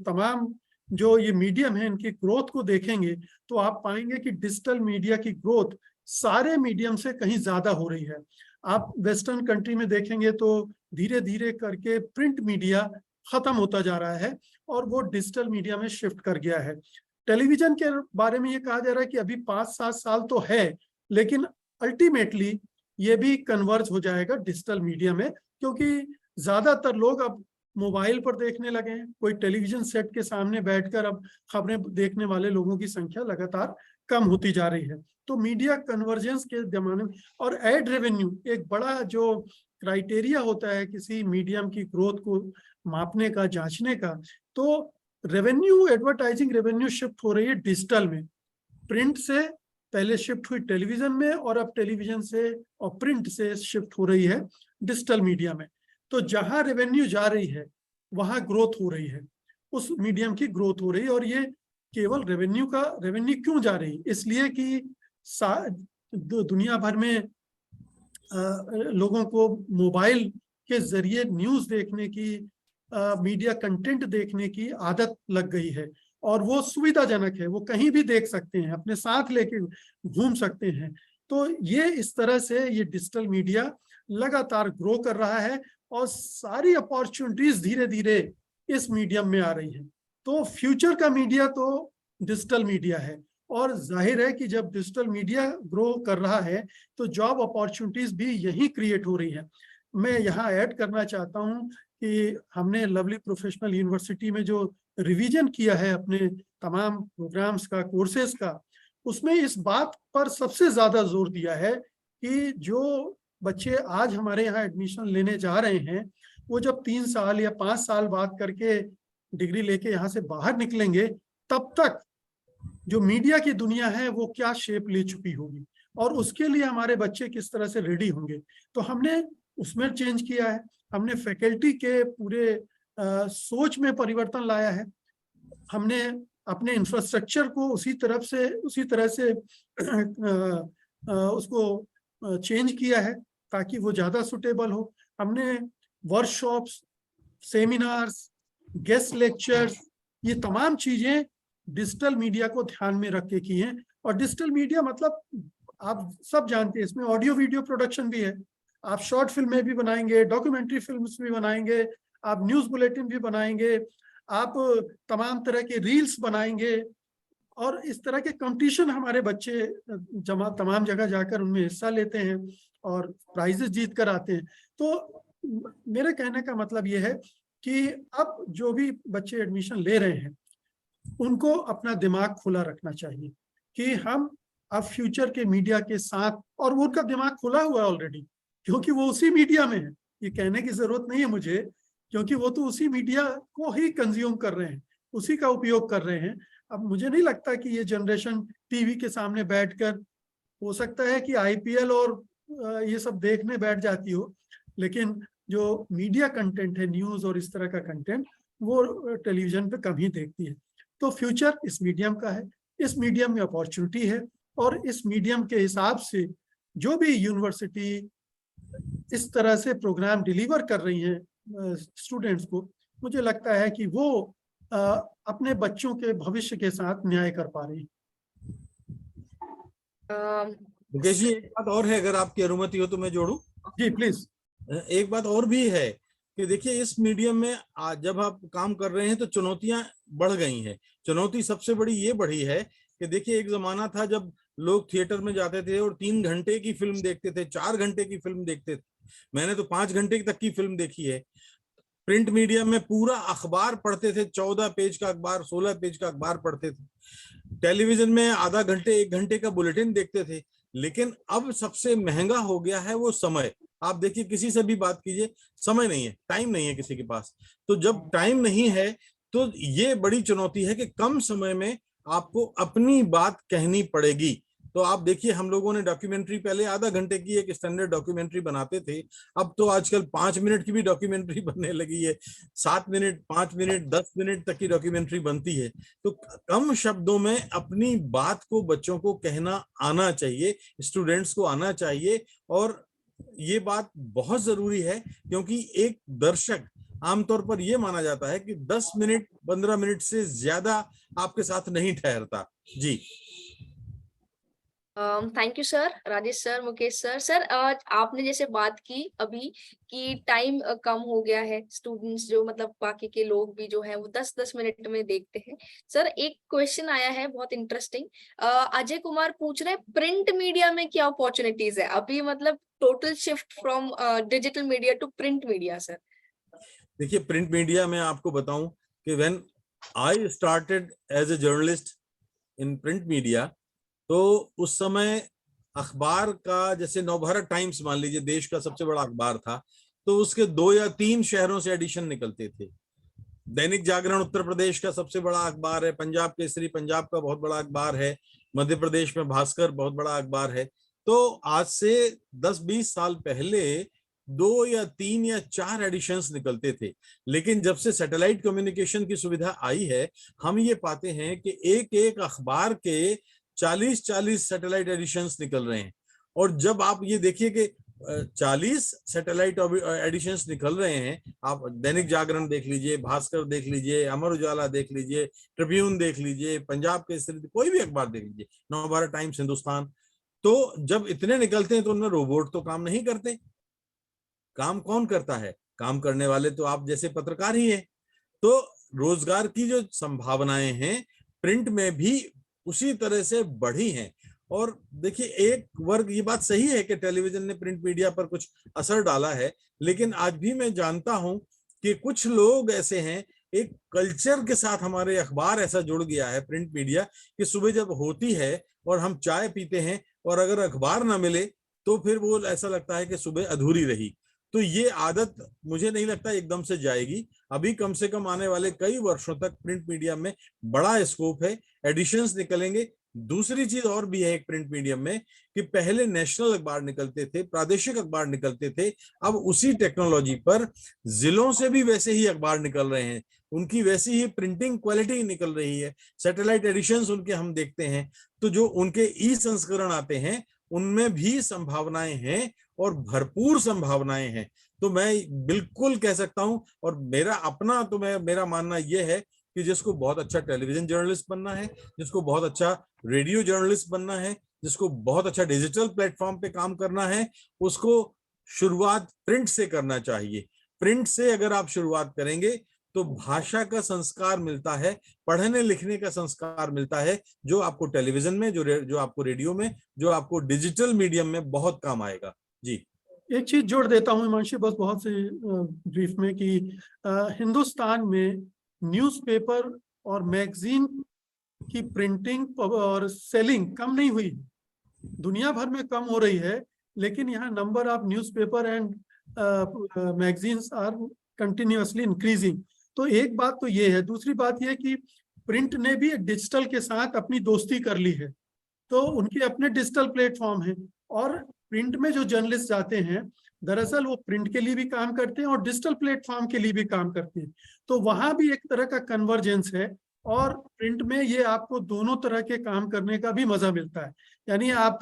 S2: तमाम जो ये मीडियम है इनकी ग्रोथ को देखेंगे तो आप पाएंगे कि डिजिटल मीडिया की ग्रोथ सारे मीडियम से कहीं ज्यादा हो रही है। आप वेस्टर्न कंट्री में देखेंगे तो धीरे धीरे करके प्रिंट मीडिया खत्म होता जा रहा है और वो डिजिटल मीडिया में शिफ्ट कर गया है। टेलीविजन के बारे में ये कहा जा रहा है कि अभी 5-7 साल तो है, लेकिन अल्टीमेटली ये भी कन्वर्ज हो जाएगा डिजिटल मीडिया में, क्योंकि ज्यादातर लोग अब मोबाइल पर देखने लगे हैं। कोई टेलीविजन सेट के सामने बैठकर अब खबरें देखने वाले लोगों की संख्या लगातार कम होती जा रही है। तो मीडिया कन्वर्जेंस के जमाने में, और एड रेवेन्यू एक बड़ा जो क्राइटेरिया होता है किसी मीडियम की ग्रोथ को मापने का, जांचने का, तो रेवेन्यू, एडवर्टाइजिंग रेवेन्यू शिफ्ट हो रही है डिजिटल में। प्रिंट से पहले शिफ्ट हुई टेलीविजन में और अब टेलीविजन से और प्रिंट से शिफ्ट हो रही है डिजिटल मीडिया में। तो जहां रेवेन्यू जा रही है वहां ग्रोथ हो रही है, उस मीडियम की ग्रोथ हो रही है। और ये केवल रेवेन्यू क्यों जा रही है? इसलिए कि दुनिया भर में लोगों को मोबाइल के जरिए न्यूज देखने की, मीडिया कंटेंट देखने की आदत लग गई है और वो सुविधाजनक है, वो कहीं भी देख सकते हैं, अपने साथ लेके घूम सकते हैं। तो ये इस तरह से ये डिजिटल मीडिया लगातार ग्रो कर रहा है और सारी अपॉर्चुनिटीज धीरे धीरे इस मीडियम में आ रही हैं। तो फ्यूचर का मीडिया तो डिजिटल मीडिया है और जाहिर है कि जब डिजिटल मीडिया ग्रो कर रहा है तो जॉब अपॉर्चुनिटीज भी यही क्रिएट हो रही है। मैं यहाँ ऐड करना चाहता हूँ कि हमने लवली प्रोफेशनल यूनिवर्सिटी में जो रिवीजन किया है अपने तमाम प्रोग्राम्स का, कोर्सेज का, उसमें इस बात पर सबसे ज्यादा जोर दिया है कि जो बच्चे आज हमारे यहाँ एडमिशन लेने जा रहे हैं वो जब 3 साल या 5 साल बाद करके डिग्री लेके यहाँ से बाहर निकलेंगे तब तक जो मीडिया की दुनिया है वो क्या शेप ले चुकी होगी और उसके लिए हमारे बच्चे किस तरह से रेडी होंगे। तो हमने उसमें चेंज किया है, हमने फैकल्टी के पूरे सोच में परिवर्तन लाया है, हमने अपने इंफ्रास्ट्रक्चर को उसी तरह से उसको चेंज किया है ताकि वो ज्यादा सुटेबल हो। हमने वर्कशॉप्स, सेमिनार्स, गेस्ट लेक्चर्स, ये तमाम चीजें डिजिटल मीडिया को ध्यान में रख के की हैं। और डिजिटल मीडिया मतलब आप सब जानते हैं इसमें ऑडियो वीडियो प्रोडक्शन भी है, आप शॉर्ट फिल्में भी बनाएंगे, डॉक्यूमेंट्री फिल्म्स भी बनाएंगे, आप न्यूज़ बुलेटिन भी बनाएंगे, आप तमाम तरह के रील्स बनाएंगे, और इस तरह के कंपटीशन हमारे बच्चे तमाम जगह जाकर उनमें हिस्सा लेते हैं और प्राइजेस जीत कर आते हैं। तो मेरे कहने का मतलब ये है कि अब जो भी बच्चे एडमिशन ले रहे हैं उनको अपना दिमाग खुला रखना चाहिए कि हम अब फ्यूचर के मीडिया के साथ, और वो उनका दिमाग खुला हुआ है ऑलरेडी, क्योंकि वो उसी मीडिया में है। ये कहने की जरूरत नहीं है मुझे, क्योंकि वो तो उसी मीडिया को ही कंज्यूम कर रहे हैं, उसी का उपयोग कर रहे हैं। अब मुझे नहीं लगता कि ये जनरेशन टीवी के सामने बैठकर, हो सकता है कि आईपीएल और ये सब देखने बैठ जाती हो, लेकिन जो मीडिया कंटेंट है, न्यूज़ और इस तरह का कंटेंट, वो टेलीविजन पे कम ही देखती है। तो फ्यूचर इस मीडियम का है, इस मीडियम में अपॉर्चुनिटी है, और इस मीडियम के हिसाब से जो भी यूनिवर्सिटी इस तरह से प्रोग्राम डिलीवर कर रही हैं स्टूडेंट्स को, मुझे लगता है कि वो अपने बच्चों के भविष्य के साथ न्याय कर पा रही है।
S4: मुकेश जी, एक बात और है, अगर आपकी अनुमति हो तो मैं जोड़ूं।
S2: जी प्लीज।
S4: एक बात और भी है कि देखिए, इस मीडियम में जब आप काम कर रहे हैं तो चुनौतियां बढ़ गई हैं। चुनौती सबसे बड़ी ये बढ़ी है कि देखिए, एक जमाना था जब लोग थिएटर में जाते थे और 3 घंटे की फिल्म देखते थे, 4 घंटे की फिल्म देखते थे। मैंने तो 5 घंटे तक की फिल्म देखी है। प्रिंट मीडिया में पूरा अखबार पढ़ते थे, 14 पेज का अखबार, 16 पेज का अखबार पढ़ते थे। टेलीविजन में आधा घंटे 1 घंटे का बुलेटिन देखते थे। लेकिन अब सबसे महंगा हो गया है वो समय। आप देखिए, किसी से भी बात कीजिए, समय नहीं है, टाइम नहीं है किसी के पास। तो जब टाइम नहीं है तो ये बड़ी चुनौती है कि कम समय में आपको अपनी बात कहनी पड़ेगी। तो आप देखिए, हम लोगों ने डॉक्यूमेंट्री पहले आधा घंटे की एक स्टैंडर्ड डॉक्यूमेंट्री बनाते थे, अब तो आजकल 5 मिनट की भी डॉक्यूमेंट्री बनने लगी है। 7 मिनट, 5 मिनट, 10 मिनट तक की डॉक्यूमेंट्री बनती है। तो कम शब्दों में अपनी बात को बच्चों को कहना आना चाहिए, स्टूडेंट्स को आना चाहिए। और ये बात बहुत जरूरी है, क्योंकि एक दर्शक आमतौर पर यह माना जाता है कि 10 मिनट 15 मिनट से ज्यादा आपके साथ नहीं ठहरता। जी।
S1: Thank you sir, Rajesh sir, Mukesh sir. Sir आपने जैसे बात की अभी कि टाइम कम हो गया है, स्टूडेंट्स जो मतलब बाकी के लोग भी जो है वो 10-10 मिनट में देखते हैं। सर एक क्वेश्चन आया है बहुत इंटरेस्टिंग, अजय कुमार पूछ रहे हैं प्रिंट मीडिया में क्या अपॉर्चुनिटीज है अभी, मतलब total shift from digital media to print media. Sir
S4: देखिए, प्रिंट मीडिया में आपको बताऊं कि when I started as a journalist in print media, तो उस समय अखबार का, जैसे नवभारत टाइम्स मान लीजिए, देश का सबसे बड़ा अखबार था, तो उसके 2 या 3 शहरों से एडिशन निकलते थे। दैनिक जागरण उत्तर प्रदेश का सबसे बड़ा अखबार है, पंजाब केसरी पंजाब का बहुत बड़ा अखबार है, मध्य प्रदेश में भास्कर बहुत बड़ा अखबार है। तो आज से 10-20 साल पहले 2 या 3 या 4 एडिशंस निकलते थे। लेकिन जब से सैटेलाइट कम्युनिकेशन की सुविधा आई है, हम ये पाते हैं कि एक एक अखबार के 40-40 सैटेलाइट एडिशंस निकल रहे हैं। और जब आप ये देखिए कि 40 सैटेलाइट एडिशंस निकल रहे हैं, आप दैनिक जागरण देख लीजिए, भास्कर देख लीजिए, अमर उजाला देख लीजिए, ट्रिब्यून देख लीजिए, पंजाब केसरी, कोई भी अखबार देख लीजिए, नवभारत टाइम्स, हिंदुस्तान। तो जब इतने निकलते हैं तो उनमें रोबोट तो काम नहीं करते। काम कौन करता है? काम करने वाले तो आप जैसे पत्रकार ही हैं। तो रोजगार की जो संभावनाएं हैं प्रिंट में भी उसी तरह से बढ़ी हैं। और देखिए, एक वर्ग, ये बात सही है कि टेलीविजन ने प्रिंट मीडिया पर कुछ असर डाला है, लेकिन आज भी मैं जानता हूं कि कुछ लोग ऐसे हैं, एक कल्चर के साथ हमारे अखबार ऐसा जुड़ गया है प्रिंट मीडिया, कि सुबह जब होती है और हम चाय पीते हैं और अगर अखबार ना मिले तो फिर वो ऐसा लगता है कि सुबह अधूरी रही। तो ये आदत मुझे नहीं लगता एकदम से जाएगी। अभी कम से कम आने वाले कई वर्षों तक प्रिंट मीडिया में बड़ा स्कोप है, एडिशंस निकलेंगे। दूसरी चीज और भी है एक प्रिंट मीडियम में, कि पहले नेशनल अखबार निकलते थे, प्रादेशिक अखबार निकलते थे, अब उसी टेक्नोलॉजी पर जिलों से भी वैसे ही अखबार निकल रहे हैं, उनकी वैसी ही प्रिंटिंग क्वालिटी निकल रही है, सैटेलाइट एडिशंस उनके हम देखते हैं। तो जो उनके ई संस्करण आते हैं उनमें भी संभावनाएं हैं और भरपूर संभावनाएं हैं। तो मैं बिल्कुल कह सकता हूं, और मेरा अपना तो मेरा मानना यह है कि जिसको बहुत अच्छा टेलीविजन जर्नलिस्ट बनना है, जिसको बहुत अच्छा रेडियो जर्नलिस्ट बनना है, जिसको बहुत अच्छा डिजिटल प्लेटफॉर्म पे काम करना है, उसको शुरुआत प्रिंट से करना चाहिए। प्रिंट से अगर आप शुरुआत करेंगे तो भाषा का संस्कार मिलता है, पढ़ने लिखने का संस्कार मिलता है, जो आपको टेलीविजन में, जो आपको रेडियो में, जो आपको डिजिटल मीडियम में बहुत काम आएगा। जी,
S2: एक चीज जोड़ देता हूँ हिमांशु, बस बहुत से ब्रीफ में, कि हिंदुस्तान में न्यूज़पेपर और मैगजीन की प्रिंटिंग और सेलिंग कम नहीं हुई, दुनिया भर में कम हो रही है, लेकिन यहाँ number of newspaper and magazines are continuously increasing. तो एक बात तो ये है। दूसरी बात ये कि प्रिंट ने भी डिजिटल के साथ अपनी दोस्ती कर ली है, तो उनके अपने डिजिटल प्लेटफॉर्म हैं, और प्रिंट में जो जर्नलिस्ट जाते हैं दरअसल वो प्रिंट के लिए भी काम करते हैं और डिजिटल प्लेटफॉर्म के लिए भी काम करते हैं। तो वहां भी एक तरह का कन्वर्जेंस है, और प्रिंट में ये आपको दोनों तरह के काम करने का भी मजा मिलता है। यानी आप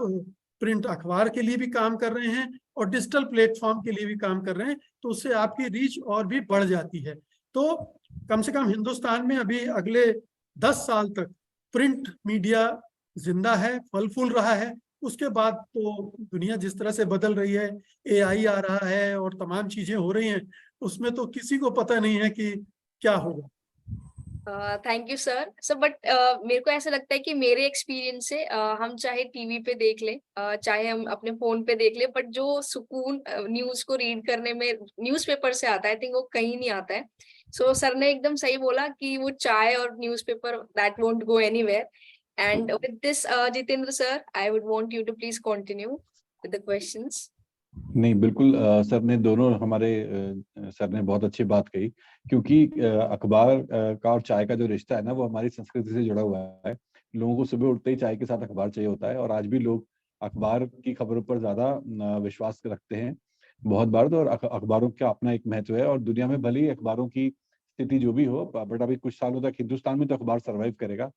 S2: प्रिंट अखबार के लिए भी काम कर रहे हैं और डिजिटल प्लेटफॉर्म के लिए भी काम कर रहे हैं, तो उससे आपकी रीच और भी बढ़ जाती है। तो कम से कम हिंदुस्तान में अभी अगले 10 साल तक प्रिंट मीडिया जिंदा है, फल फूल रहा है। उसके बाद तो दुनिया जिस तरह से बदल रही है, एआई आ रहा है और तमाम चीजें हो रही हैं, उसमें तो किसी को पता नहीं है कि क्या होगा।
S1: Thank you sir. Sir but मेरे को ऐसा लगता है कि मेरे एक्सपीरियंस से हम चाहे टीवी पे देख लें, चाहे हम अपने फोन पे देख लें, बट जो सुकून न्यूज को रीड करने में न्यूज़पेपर से आता है, आई थिंक वो कहीं नहीं आता है। सो सर ने एकदम सही बोला कि वो चाय और newspaper that won't go anywhere. And with this Jitendra sir, I would want you to please continue with the questions.
S3: नहीं, बिल्कुल सर ने दोनों हमारे सर ने बहुत अच्छी बात कही, क्योंकि अखबार का और चाय का जो रिश्ता है ना, वो हमारी संस्कृति से जुड़ा हुआ है। लोगों को सुबह उठते ही चाय के साथ अखबार चाहिए होता है, और आज भी लोग अखबार की खबरों पर ज्यादा विश्वास रखते हैं बहुत बार। तो और अखबारों का अपना एक महत्व है, और दुनिया में भले ही अखबारों की स्थिति जो भी हो, बट अभी कुछ सालों तक हिंदुस्तान में तो अखबार सर्वाइव करेगा,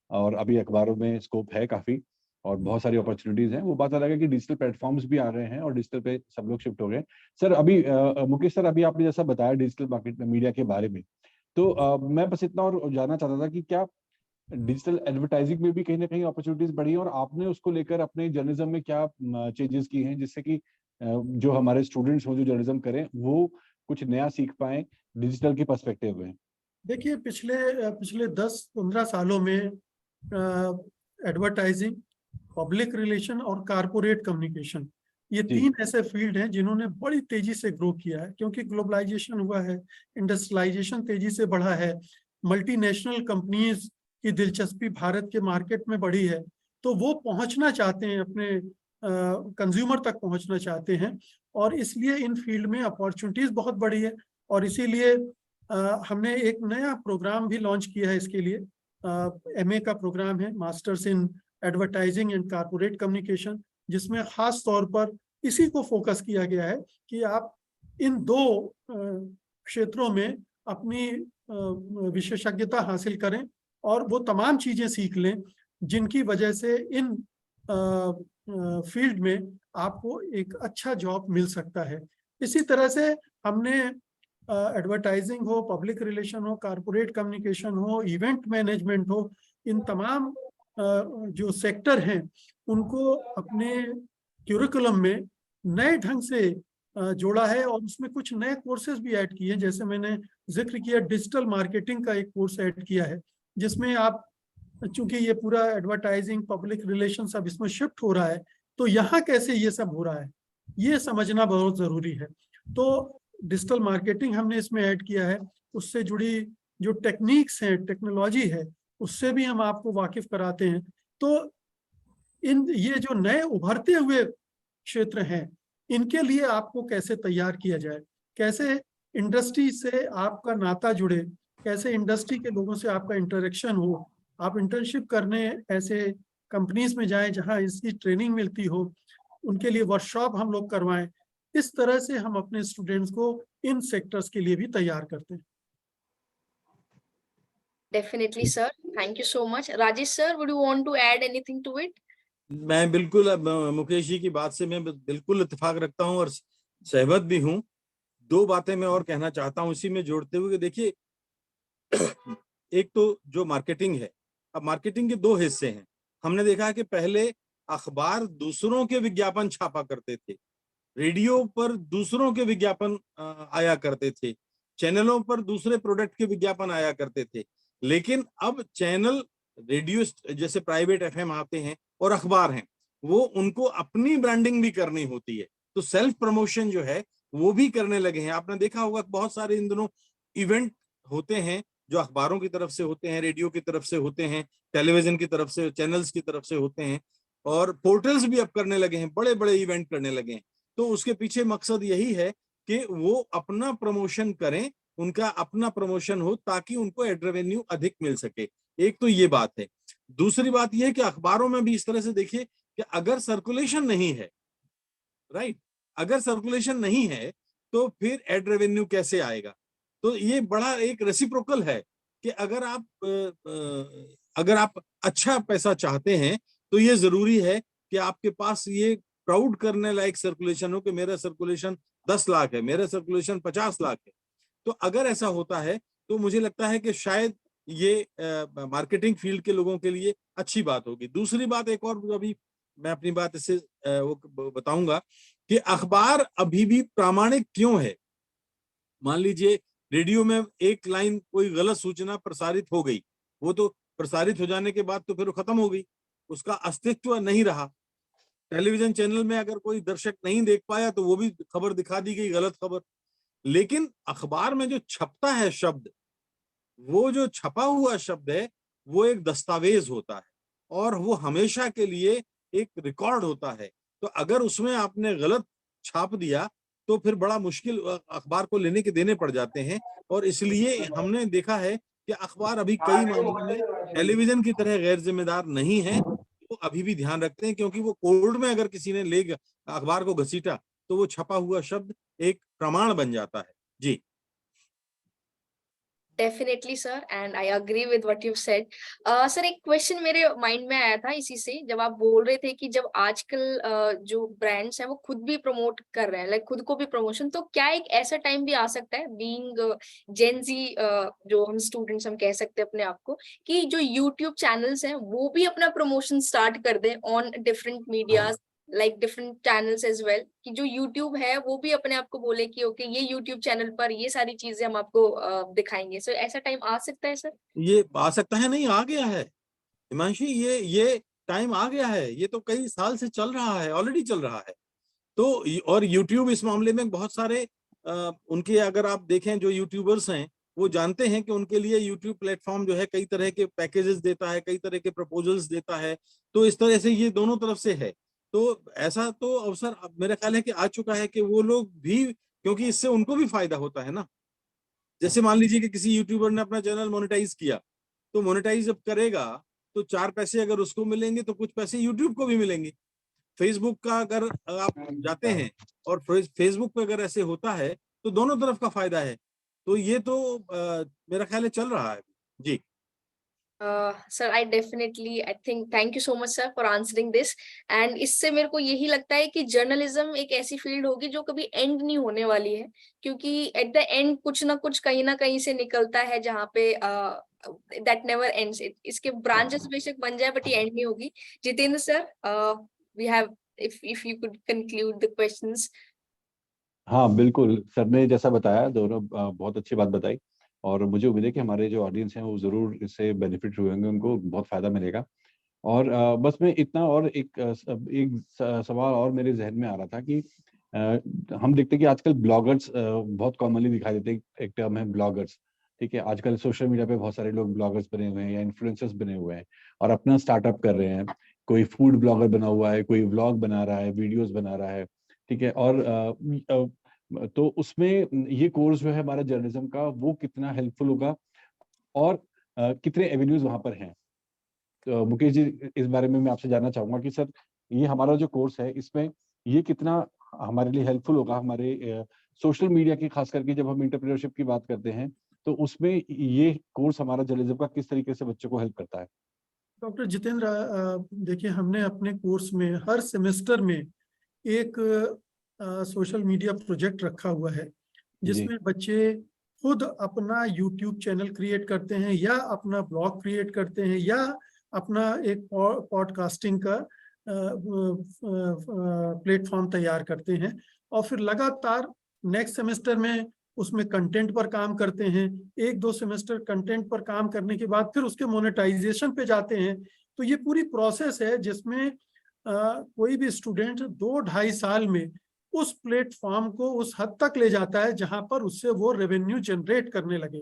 S3: और अभी अखबारों में स्कोप है काफी और बहुत सारी अपॉर्चुनिटीज हैं। वो बात अलग है कि डिजिटल प्लेटफॉर्म्स भी आ रहे हैं और डिजिटल पे सब लोग शिफ्ट हो गए। सर अभी मुकेश सर, अभी आपने जैसा बताया डिजिटल मार्केट मीडिया के बारे में, तो मैं बस इतना और जानना चाहता था कि क्या डिजिटल एडवर्टाइजिंग में भी कहीं ना कहीं अपॉर्चुनिटीज बढ़ी है, और आपने उसको लेकर अपने जर्नलिज्म में क्या चेंजेस किए हैं, जिससे कि जो हमारे स्टूडेंट्स हो जो जर्नलिज्म करें वो कुछ नया सीख पाए डिजिटल के पर्सपेक्टिव में।
S2: देखिए, पिछले 10-15 सालों में एडवर्टाइजिंग, पब्लिक रिलेशन और कारपोरेट कम्युनिकेशन, ये
S3: जी।
S2: 3 ऐसे फील्ड हैं जिन्होंने बड़ी तेजी से ग्रो किया है, क्योंकि ग्लोबलाइजेशन हुआ है, इंडस्ट्रियलाइजेशन तेजी से बढ़ा है, मल्टीनेशनल कंपनीज की दिलचस्पी भारत के मार्केट में बढ़ी है, तो वो पहुंचना चाहते हैं, अपने कंज्यूमर तक पहुंचना चाहते हैं, और इसलिए इन फील्ड में अपॉर्चुनिटीज बहुत बढ़ी है। और इसीलिए हमने एक नया प्रोग्राम भी लॉन्च किया है इसके लिए। MA का प्रोग्राम है, masters in advertising and corporate communication, जिसमें खास तौर पर इसी को फोकस किया गया है कि आप इन 2 क्षेत्रों में अपनी विशेषज्ञता हासिल करें और वो तमाम चीजें सीख लें जिनकी वजह से इन फील्ड में आपको एक अच्छा जॉब मिल सकता है। इसी तरह से हमने एडवर्टाइजिंग हो, पब्लिक रिलेशन हो, कारपोरेट कम्युनिकेशन हो, इवेंट मैनेजमेंट हो, इन तमाम जो सेक्टर हैं उनको अपने क्यूरिकुलम में नए ढंग से जोड़ा है, और उसमें कुछ नए कोर्सेज भी ऐड किए। जैसे मैंने जिक्र किया, डिजिटल मार्केटिंग का एक कोर्स ऐड किया है, जिसमें आप, चूंकि ये पूरा एडवर्टाइजिंग, पब्लिक रिलेशन सब इसमें शिफ्ट हो रहा है, तो यहाँ कैसे ये सब हो रहा है ये समझना बहुत जरूरी है। तो डिजिटल मार्केटिंग हमने इसमें ऐड किया है, उससे जुड़ी जो टेक्निक्स हैं, टेक्नोलॉजी है, उससे भी हम आपको वाकिफ कराते हैं। तो ये जो नए उभरते हुए क्षेत्र हैं, इनके लिए आपको कैसे तैयार किया जाए, कैसे इंडस्ट्री से आपका नाता जुड़े, कैसे इंडस्ट्री के लोगों से आपका इंटरेक्शन हो, आप इंटर्नशिप करने ऐसे कंपनीज में जाएं जहां इसकी ट्रेनिंग मिलती हो, उनके लिए वर्कशॉप हम लोग करवाएं। इस तरह से हम अपने स्टूडेंट्स को इन सेक्टर्स के लिए भी तैयार करते हैं।
S1: Definitely sir, thank you so much. Rajesh sir, would you want to add anything to it?
S4: मैं बिल्कुल मुकेश जी की बात से मैं बिल्कुल इत्तेफाक रखता हूं और सहमत भी हूं। 2 बातें मैं और कहना चाहता हूं इसी में जोड़ते हुए। देखिए, एक तो जो मार्केटिंग है, अब मार्केटिंग के 2 हिस्से हैं। हमने देखा कि पहले अखबार दूसरों के विज्ञापन छापा करते थे, रेडियो पर दूसरों के विज्ञापन आया करते थे, चैनलों पर दूसरे प्रोडक्ट के विज्ञापन आया करते थे, लेकिन अब चैनल, रेडियो जैसे प्राइवेट एफएम आते हैं और अखबार हैं, वो उनको अपनी ब्रांडिंग भी करनी होती है, तो सेल्फ प्रमोशन जो है वो भी करने लगे हैं। आपने देखा होगा बहुत सारे इन दिनों इवेंट होते हैं जो अखबारों की तरफ से होते हैं, रेडियो की तरफ से होते हैं, टेलीविजन की तरफ से, चैनल्स की तरफ से होते हैं, और पोर्टल्स भी अब करने लगे हैं, बड़े बड़े इवेंट करने लगे हैं। तो उसके पीछे मकसद यही है कि वो अपना प्रमोशन करें, उनका अपना प्रमोशन हो, ताकि उनको एड रेवेन्यू अधिक मिल सके। एक तो ये बात है। दूसरी बात ये है कि अखबारों में भी इस तरह से देखिए कि अगर सर्कुलेशन नहीं है, राइट, अगर सर्कुलेशन नहीं है तो फिर एड रेवेन्यू कैसे आएगा? तो ये बड़ा एक रेसिप्रोकल है कि अगर आप अच्छा पैसा चाहते हैं तो ये जरूरी है कि आपके पास ये प्राउड करने लायक सर्कुलेशन हो कि मेरा सर्कुलेशन 10 लाख है, मेरा सर्कुलेशन 50 लाख है। तो अगर ऐसा होता है तो मुझे लगता है कि शायद ये मार्केटिंग फील्ड के लोगों के लिए अच्छी बात होगी। दूसरी बात एक और, अभी मैं अपनी बात इससे वो बताऊंगा कि अखबार अभी भी प्रामाणिक क्यों है। मान लीजिए रेडियो में एक लाइन कोई गलत सूचना प्रसारित हो गई, वो तो प्रसारित हो जाने के बाद तो फिर वो खत्म हो गई, उसका अस्तित्व नहीं रहा। टेलीविजन चैनल में अगर कोई दर्शक नहीं देख पाया तो वो भी खबर दिखा दी गई, गलत खबर। लेकिन अखबार में जो छपता है शब्द, वो जो छपा हुआ शब्द है वो एक दस्तावेज होता है और वो हमेशा के लिए एक रिकॉर्ड होता है। तो अगर उसमें आपने गलत छाप दिया तो फिर बड़ा मुश्किल अखबार को लेने के देने पड़ जाते हैं। और इसलिए हमने देखा है कि अखबार अभी कई मामलों में टेलीविजन की तरह गैर जिम्मेदार नहीं है, वो अभी भी ध्यान रखते हैं, क्योंकि वो कोर्ट में अगर किसी ने ले अखबार को घसीटा तो वो छपा हुआ शब्द एक प्रमाण बन जाता है। जी
S1: definitely sir, and I agree with what you said. Sir, एक क्वेश्चन मेरे माइंड में आया था इसी से, जब आप बोल रहे थे कि जब आजकल जो ब्रांड्स हैं वो खुद भी प्रमोट कर रहे हैं, लाइक खुद को भी प्रमोशन, तो क्या एक ऐसा टाइम भी आ सकता है, बीइंग जेन जी, जो हम स्टूडेंट्स हम कह सकते हैं अपने आप को, कि जो यूट्यूब चैनल्स हैं वो भी अपना प्रमोशन स्टार्ट कर दें on different medias, like different channels as well, कि जो YouTube है वो भी अपने आप को बोले कि ओके ये YouTube चैनल पर ये सारी चीजें हम आपको दिखाएंगे। सो ऐसा टाइम आ सकता है सर?
S4: ये आ सकता है, नहीं आ गया है हिमांशी, ये टाइम आ गया है, ये तो कई साल से चल रहा है, ऑलरेडी चल रहा है। तो और YouTube इस मामले में बहुत सारे उनके, अगर आप देखें जो यूट्यूबर्स हैं वो जानते हैं कि उनके लिए YouTube प्लेटफॉर्म जो है कई तरह के पैकेजेस देता है, कई तरह के प्रपोजल्स देता है। तो इस तरह से ये दोनों तरफ से है। तो ऐसा तो अवसर अब मेरा ख्याल है कि आ चुका है कि वो लोग भी, क्योंकि इससे उनको भी फायदा होता है ना। जैसे मान लीजिए कि किसी यूट्यूबर ने अपना चैनल मोनेटाइज किया, तो मोनेटाइज जब करेगा तो 4 पैसे अगर उसको मिलेंगे तो कुछ पैसे यूट्यूब को भी मिलेंगे। फेसबुक का अगर आप जाते हैं और फेसबुक पे अगर ऐसे होता है तो दोनों तरफ का फायदा है। तो ये तो मेरा ख्याल है चल रहा है। जी
S1: sir, I definitely I think, thank you so much sir for answering this. And इससे मेरे को यही लगता है कि जर्नलिज्म एक ऐसी फील्ड होगी जो कभी एंड नहीं होने वाली है, क्योंकि एट द एंड कुछ ना कुछ कहीं ना कहीं से निकलता है जहाँ पे दैट नेवर एंड्स। इसके ब्रांचेस बेशक बन जाए बट ये एंड नहीं होगी। Jitendra sir, we have, if you could conclude the questions.
S3: हाँ बिल्कुल, सर ने जैसा बताया दोनों बहुत अच्छी बात बताई, और मुझे उम्मीद है कि हमारे जो ऑडियंस हैं वो जरूर इससे बेनिफिट हुए होंगे, उनको बहुत फायदा मिलेगा। और बस मैं इतना, और एक सवाल और मेरे जहन में आ रहा था कि हम देखते हैं कि आजकल ब्लॉगर्स बहुत कॉमनली दिखाई देते हैं, एक टर्म है ब्लॉगर्स। ठीक है, आजकल सोशल मीडिया पे बहुत सारे लोग ब्लॉगर्स बने हुए हैं या इन्फ्लुएंसर्स बने हुए हैं और अपना स्टार्टअप कर रहे हैं। कोई फूड ब्लॉगर बना हुआ है, कोई व्लॉग बना रहा है, वीडियोस बना रहा है। ठीक है, और तो उसमें ये कोर्स जो है हमारा जर्नलिज्म का, वो कितना हेल्पफुल होगा और कितने एवेन्यूज वहां पर हैं? तो मुकेश जी, इस बारे में मैं आपसे जानना चाहूंगा कि सर ये हमारा जो कोर्स है इसमें ये कितना हमारे लिए हेल्पफुल होगा, हमारे सोशल मीडिया की, खास करके जब हम एंटरप्रेन्योरशिप की बात करते हैं तो उसमें ये कोर्स हमारा जर्नलिज्म का किस तरीके से बच्चों को हेल्प करता है?
S2: डॉक्टर जितेंद्र, देखिए हमने अपने कोर्स में हर सेमेस्टर में एक सोशल मीडिया प्रोजेक्ट रखा हुआ है, जिसमें बच्चे खुद अपना यूट्यूब चैनल क्रिएट करते हैं या अपना ब्लॉग क्रिएट करते हैं या अपना एक पॉडकास्टिंग का प्लेटफॉर्म तैयार करते हैं और फिर लगातार नेक्स्ट सेमेस्टर में उसमें कंटेंट पर काम करते हैं। 1-2 सेमेस्टर कंटेंट पर काम करने के बाद फिर उसके मोनेटाइजेशन पे जाते हैं। तो ये पूरी प्रोसेस है जिसमें कोई भी स्टूडेंट 2-2.5 साल में उस प्लेटफॉर्म को उस हद तक ले जाता है जहां पर उससे वो रेवेन्यू जनरेट करने लगे।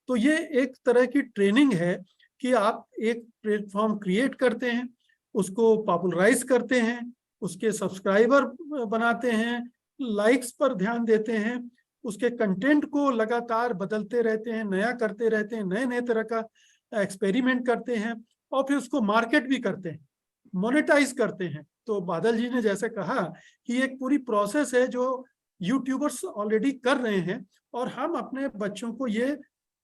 S2: तो ये एक तरह की ट्रेनिंग है कि आप एक प्लेटफॉर्म क्रिएट करते हैं, उसको पॉपुलराइज करते हैं, उसके सब्सक्राइबर बनाते हैं, लाइक्स पर ध्यान देते हैं, उसके कंटेंट को लगातार बदलते रहते हैं, नया करते रहते हैं, नए नए तरह का एक्सपेरिमेंट करते हैं और फिर उसको मार्केट भी करते हैं, मोनेटाइज करते हैं। तो बादल जी ने जैसे कहा कि एक पूरी प्रोसेस है जो यूट्यूबर्स ऑलरेडी कर रहे हैं और हम अपने बच्चों को ये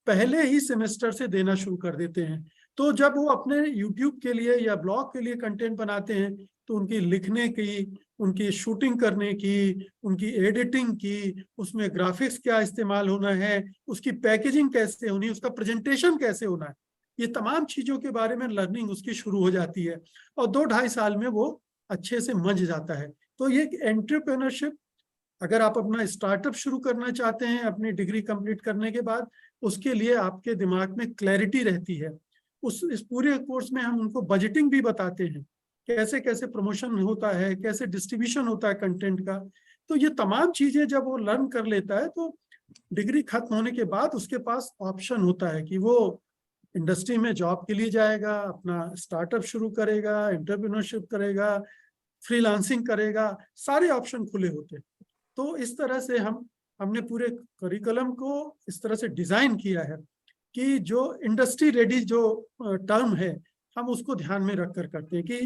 S2: पहले ही सेमेस्टर से देना शुरू कर देते हैं। तो जब वो अपने यूट्यूब के लिए या ब्लॉग के लिए कंटेंट बनाते हैं तो उनकी लिखने की, उनकी शूटिंग करने की, उनकी एडिटिंग की, उसमें ग्राफिक्स क्या इस्तेमाल होना है, उसकी पैकेजिंग कैसे होनी है, उसका प्रेजेंटेशन कैसे होना है, ये तमाम चीजों के बारे में लर्निंग उसकी शुरू हो जाती है और 2-2.5 साल में वो अच्छे से मंझ जाता है। तो ये एंटरप्रेन्योरशिप, अगर आप अपना स्टार्टअप शुरू करना चाहते हैं अपनी डिग्री कंप्लीट करने के बाद, उसके लिए आपके दिमाग में क्लैरिटी रहती है। इस पूरे कोर्स में हम उनको बजटिंग भी बताते हैं, कैसे कैसे प्रमोशन होता है, कैसे डिस्ट्रीब्यूशन होता है कंटेंट का। तो ये तमाम चीजें जब वो लर्न कर लेता है तो डिग्री खत्म होने के बाद उसके पास ऑप्शन होता है कि वो इंडस्ट्री में जॉब के लिए जाएगा, अपना स्टार्टअप शुरू करेगा, एंटरप्रेन्योरशिप करेगा, फ्रीलांसिंग करेगा, सारे ऑप्शन खुले होते हैं। तो इस तरह से हमने पूरे करिकुलम को इस तरह से डिजाइन किया है कि जो इंडस्ट्री रेडी जो टर्म है हम उसको ध्यान में रखकर करते हैं कि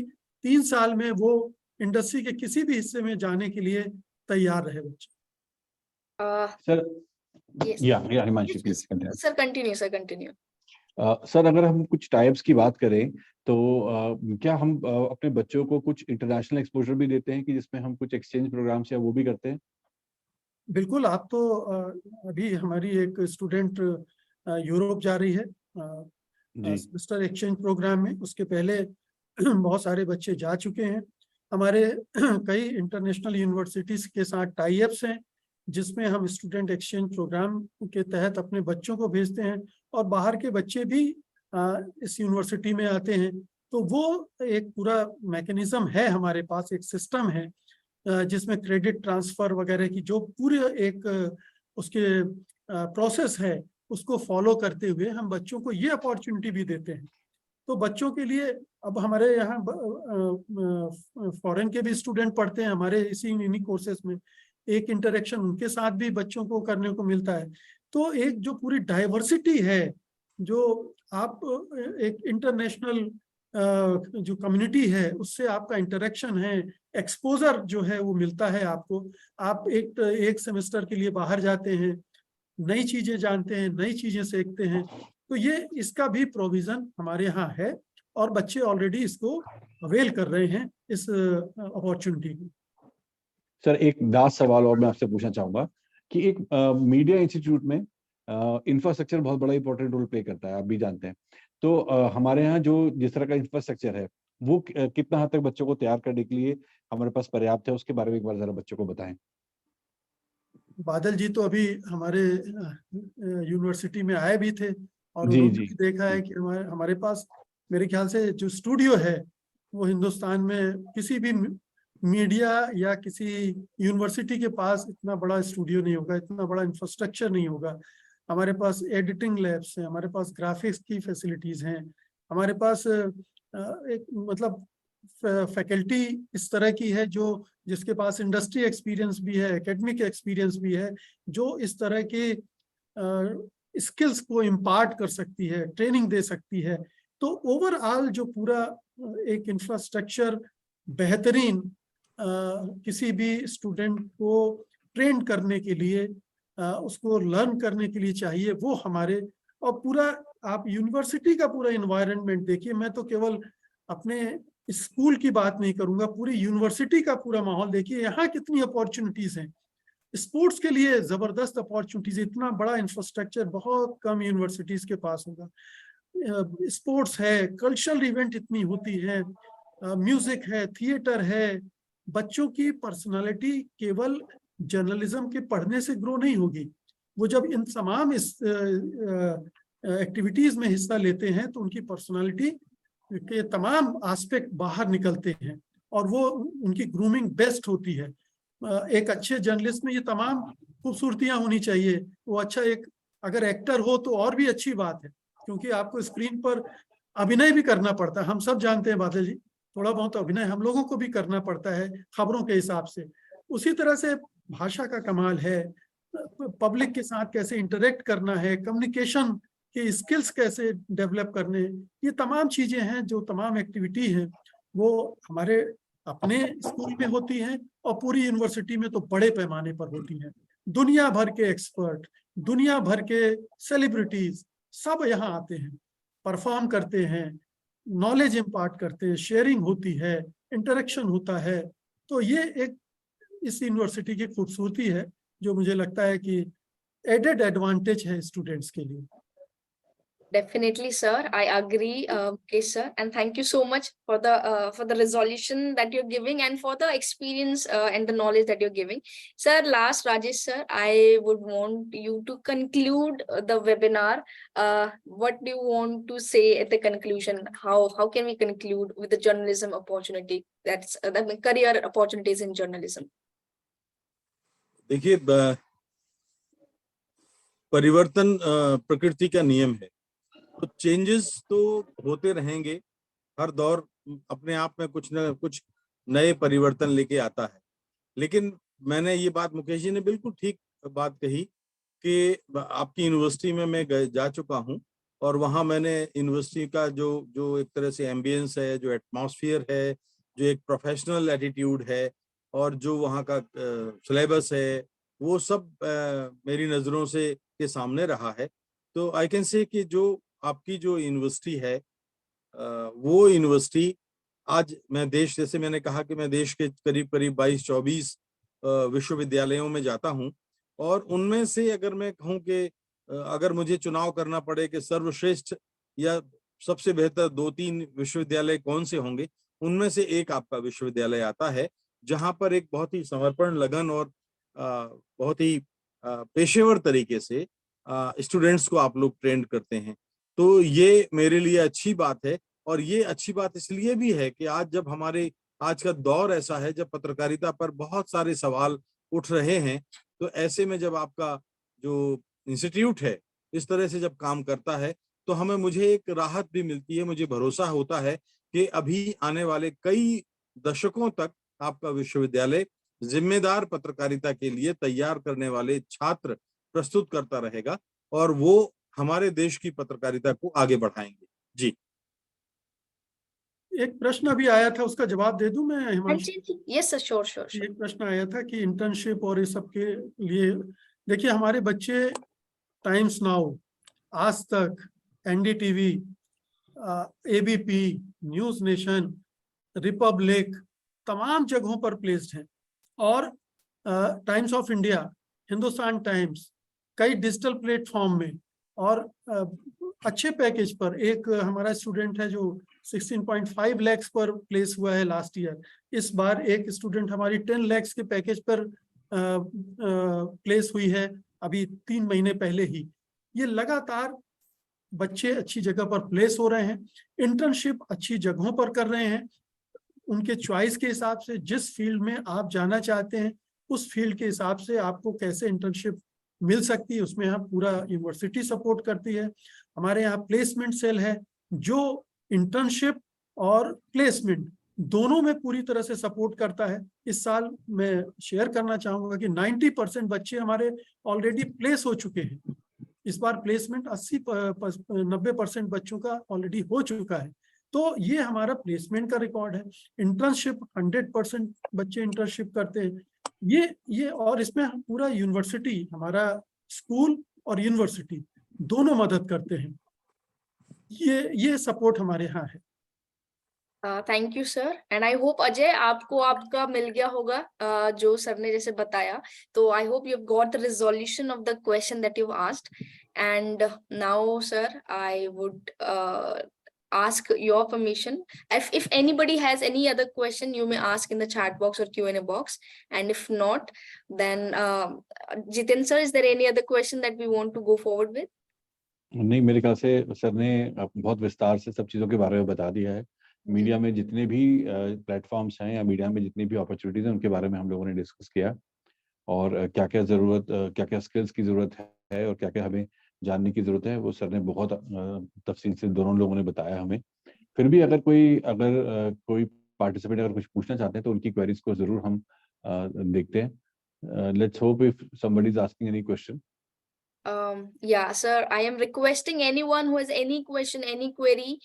S2: 3 साल में वो इंडस्ट्री के किसी भी हिस्से में जाने के लिए तैयार रहे बच्चे।
S3: Sir
S1: Yes.
S3: या Himanshu please continue.
S1: Sir, continue.
S3: Sir अगर हम कुछ टाइप्स की बात करें तो क्या हम अपने बच्चों को कुछ इंटरनेशनल एक्सपोजर भी देते हैं कि जिसमें हम कुछ एक्सचेंज प्रोग्राम्स या वो भी करते हैं?
S2: बिल्कुल। आप तो अभी हमारी एक स्टूडेंट यूरोप जा रही है सेमेस्टर एक्सचेंज प्रोग्राम में। उसके पहले बहुत सारे बच्चे जा चुके हैं। हमारे कई इंटरनेशनल यूनिवर्सिटीज के साथ टाई अप्स हैं जिसमें हम स्टूडेंट एक्सचेंज प्रोग्राम के तहत अपने बच्चों को भेजते हैं और बाहर के बच्चे भी इस यूनिवर्सिटी में आते हैं। तो वो एक पूरा मैकेनिज्म है हमारे पास, एक सिस्टम है जिसमें क्रेडिट ट्रांसफर वगैरह की जो पूरे एक उसके प्रोसेस है उसको फॉलो करते हुए हम बच्चों को ये अपॉर्चुनिटी भी देते हैं। तो बच्चों के लिए अब हमारे यहाँ फॉरेन के भी स्टूडेंट पढ़ते हैं हमारे इन्हीं कोर्सेज में, एक इंटरेक्शन उनके साथ भी बच्चों को करने को मिलता है। तो एक जो पूरी डाइवर्सिटी है, जो आप एक इंटरनेशनल जो कम्युनिटी है उससे आपका इंटरेक्शन है, एक्सपोजर जो है वो मिलता है आपको। आप एक सेमेस्टर के लिए बाहर जाते हैं, नई चीजें जानते हैं, नई चीजें सीखते हैं। तो ये इसका भी प्रोविजन हमारे यहाँ है और बच्चे ऑलरेडी इसको अवेल कर रहे हैं इस अपॉर्चुनिटी को।
S3: सर एक लास्ट सवाल और मैं आपसे पूछना चाहूंगा कि एक मीडिया इंस्टीट्यूट में इंफ्रास्ट्रक्चर बहुत बड़ा इंपॉर्टेंट रोल प्ले करता है, आप भी जानते हैं। तो हमारे यहाँ जो जिस तरह का इंफ्रास्ट्रक्चर है वो कितना हद तक बच्चों को तैयार करने के लिए हमारे पास पर्याप्त है, उसके बारे में एक बार जरा बच्चों को बताएं।
S2: बादल जी तो अभी हमारे यूनिवर्सिटी में आए भी थे और
S3: जी,
S2: उन्होंने
S3: जी।
S2: भी देखा है कि हमारे पास मेरे ख्याल से जो स्टूडियो है वो हिंदुस्तान में किसी भी मीडिया या किसी यूनिवर्सिटी के पास इतना बड़ा स्टूडियो नहीं होगा, इतना बड़ा इंफ्रास्ट्रक्चर नहीं होगा। हमारे पास एडिटिंग लैब्स हैं, हमारे पास ग्राफिक्स की फैसिलिटीज हैं, हमारे पास एक मतलब फैकल्टी इस तरह की है जो जिसके पास इंडस्ट्री एक्सपीरियंस भी है, एकेडमिक एक्सपीरियंस भी है, जो इस तरह के स्किल्स को इम्पार्ट कर सकती है, ट्रेनिंग दे सकती है। तो ओवरऑल जो पूरा एक इंफ्रास्ट्रक्चर बेहतरीन किसी भी स्टूडेंट को ट्रेन करने के लिए, उसको लर्न करने के लिए चाहिए, वो हमारे और पूरा आप यूनिवर्सिटी का पूरा इन्वायरमेंट देखिए। मैं तो केवल अपने स्कूल की बात नहीं करूंगा, पूरी यूनिवर्सिटी का पूरा माहौल देखिए। यहाँ कितनी अपॉर्चुनिटीज हैं, स्पोर्ट्स के लिए जबरदस्त अपॉर्चुनिटीज। इतना बड़ा इंफ्रास्ट्रक्चर बहुत कम यूनिवर्सिटीज के पास होगा। स्पोर्ट्स है, कल्चरल इवेंट इतनी होती है, म्यूजिक है, थिएटर है। बच्चों की पर्सनालिटी केवल जर्नलिज्म के पढ़ने से ग्रो नहीं होगी। वो जब इन तमाम इस एक्टिविटीज में हिस्सा लेते हैं तो उनकी पर्सनालिटी के तमाम एस्पेक्ट बाहर निकलते हैं और वो उनकी ग्रूमिंग बेस्ट होती है। एक अच्छे जर्नलिस्ट में ये तमाम खूबसूरतियां होनी चाहिए। वो अच्छा एक अगर एक्टर हो तो और भी अच्छी बात है, क्योंकि आपको स्क्रीन पर अभिनय भी करना पड़ता है। हम सब जानते हैं बादल जी, थोड़ा बहुत अभिनय हम लोगों को भी करना पड़ता है खबरों के हिसाब से। उसी तरह से भाषा का कमाल है, पब्लिक के साथ कैसे इंटरेक्ट करना है, कम्युनिकेशन के स्किल्स कैसे डेवलप करने, ये तमाम चीजें हैं, जो तमाम एक्टिविटी हैं वो हमारे अपने स्कूल में होती हैं और पूरी यूनिवर्सिटी में तो बड़े पैमाने पर होती हैं। दुनिया भर के एक्सपर्ट, दुनिया भर के सेलिब्रिटीज सब यहाँ आते हैं, परफॉर्म करते हैं, नॉलेज इम्पार्ट करते हैं, शेयरिंग होती है, इंटरेक्शन होता है। तो ये एक इस यूनिवर्सिटी की खूबसूरती है जो मुझे लगता है कि एडेड एडवांटेज है स्टूडेंट्स के लिए।
S1: Definitely, sir. I agree, okay, sir. And thank you so much for the resolution that you're giving and for the experience and the knowledge that you're giving. Sir, last, Rajesh, sir, I would want you to conclude the webinar. What do you want to say at the conclusion? How can we conclude with the journalism opportunity? That's the career opportunities in journalism.
S4: देखिए, परिवर्तन प्रकृति का नियम है, तो changes तो होते रहेंगे। हर दौर अपने आप में कुछ न कुछ नए परिवर्तन लेके आता है। लेकिन मैंने ये बात, मुकेश जी ने बिल्कुल ठीक बात कही कि आपकी यूनिवर्सिटी में मैं जा चुका हूँ और वहाँ मैंने यूनिवर्सिटी का जो एक तरह से एम्बियंस है, जो एटमॉस्फेयर है, जो एक प्रोफेशनल एटीट्यूड है और जो वहाँ का सिलेबस है, वो सब मेरी नज़रों से के सामने रहा है। तो आई कैन से कि जो आपकी जो यूनिवर्सिटी है, वो यूनिवर्सिटी आज मैं जैसे मैंने कहा कि मैं देश के करीब 22-24 विश्वविद्यालयों में जाता हूं और उनमें से अगर मैं कहूं कि अगर मुझे चुनाव करना पड़े कि सर्वश्रेष्ठ या सबसे बेहतर 2-3 विश्वविद्यालय कौन से होंगे, उनमें से एक आपका विश्वविद्यालय आता है, जहां पर एक बहुत ही समर्पण, लगन और बहुत ही पेशेवर तरीके से स्टूडेंट्स को आप लोग ट्रेन करते हैं। तो ये मेरे लिए अच्छी बात है और ये अच्छी बात इसलिए भी है कि आज का दौर ऐसा है जब पत्रकारिता पर बहुत सारे सवाल उठ रहे हैं। तो ऐसे में जब आपका जो इंस्टीट्यूट है इस तरह से जब काम करता है तो मुझे एक राहत भी मिलती है, मुझे भरोसा होता है कि अभी आने वाले कई दशकों तक आपका विश्वविद्यालय जिम्मेदार पत्रकारिता के लिए तैयार करने वाले छात्र प्रस्तुत करता रहेगा और वो हमारे देश की पत्रकारिता को आगे बढ़ाएंगे। जी,
S2: एक प्रश्न अभी आया था, उसका जवाब दे दूं मैं हिमांशु?
S1: Yes sir, sure.
S2: एक प्रश्न आया था कि इंटर्नशिप और ये सब के लिए, देखिए हमारे बच्चे टाइम्स नाउ, आज तक, NDTV, ABP, news nation, Republic, तमाम जगहों पर प्लेस्ड हैं और times of India, Hindustan times, कई डिजिटल प्लेटफॉर्म में और अच्छे पैकेज पर। एक हमारा स्टूडेंट है जो 16.5 लाख पर प्लेस हुआ है लास्ट ईयर। इस बार एक स्टूडेंट हमारी 10 लाख के पैकेज पर प्लेस हुई है अभी 3 महीने पहले ही। ये लगातार बच्चे अच्छी जगह पर प्लेस हो रहे हैं, इंटर्नशिप अच्छी जगहों पर कर रहे हैं, उनके चॉइस के हिसाब से। जिस फील्ड में आप जाना चाहते हैं उस फील्ड के हिसाब से आपको कैसे इंटर्नशिप मिल सकती है, उसमें यहाँ पूरा यूनिवर्सिटी सपोर्ट करती है। हमारे यहाँ प्लेसमेंट सेल है जो इंटर्नशिप और प्लेसमेंट दोनों में पूरी तरह से सपोर्ट करता है। इस साल मैं शेयर करना चाहूंगा कि 90% बच्चे हमारे ऑलरेडी प्लेस हो चुके हैं। इस बार प्लेसमेंट 80-90% बच्चों का ऑलरेडी हो चुका है। तो ये हमारा प्लेसमेंट का रिकॉर्ड है। इंटर्नशिप 100% बच्चे इंटर्नशिप करते हैं। ये और इसमें पूरा यूनिवर्सिटी, हमारा स्कूल और यूनिवर्सिटी दोनों मदद करते हैं। ये सपोर्ट हमारे यहाँ है।
S1: Thank you sir, and I hope Ajay आपको आपका मिल गया होगा जो सर ने जैसे बताया। तो I hope you have got the resolution of the question that you asked. And now sir, I would ask your permission. If anybody has any other question, you may ask in the chat box or Q&A box. And if not, then Jiten sir, is there any other question that we want to go forward with?
S3: नहीं, मेरे ख्याल से sir ने बहुत विस्तार से सब चीज़ों के बारे में बता दिया है। मीडिया में जितने भी प्लेटफॉर्म्स हैं या मीडिया में जितनी भी अपॉर्चुनिटीज हैं उनके बारे में हम लोगों ने डिस्कस किया, और क्या-क्या ज़रूरत, क्या-क्या स्किल्स की ज़रूरत है और क्या-क्या हमें जानने की ज़रूरत है, वो सर ने बहुत तफसील से दोनों लोगों ने बताया हमें। फिर भी अगर कोई पार्टिसिपेंट अगर कुछ पूछना चाहते हैं तो उनकी क्वेरीज को ज़रूर हम देखते हैं। Let's hope if somebody is asking any question.
S1: Yeah, sir, I am requesting anyone who has any question, any query.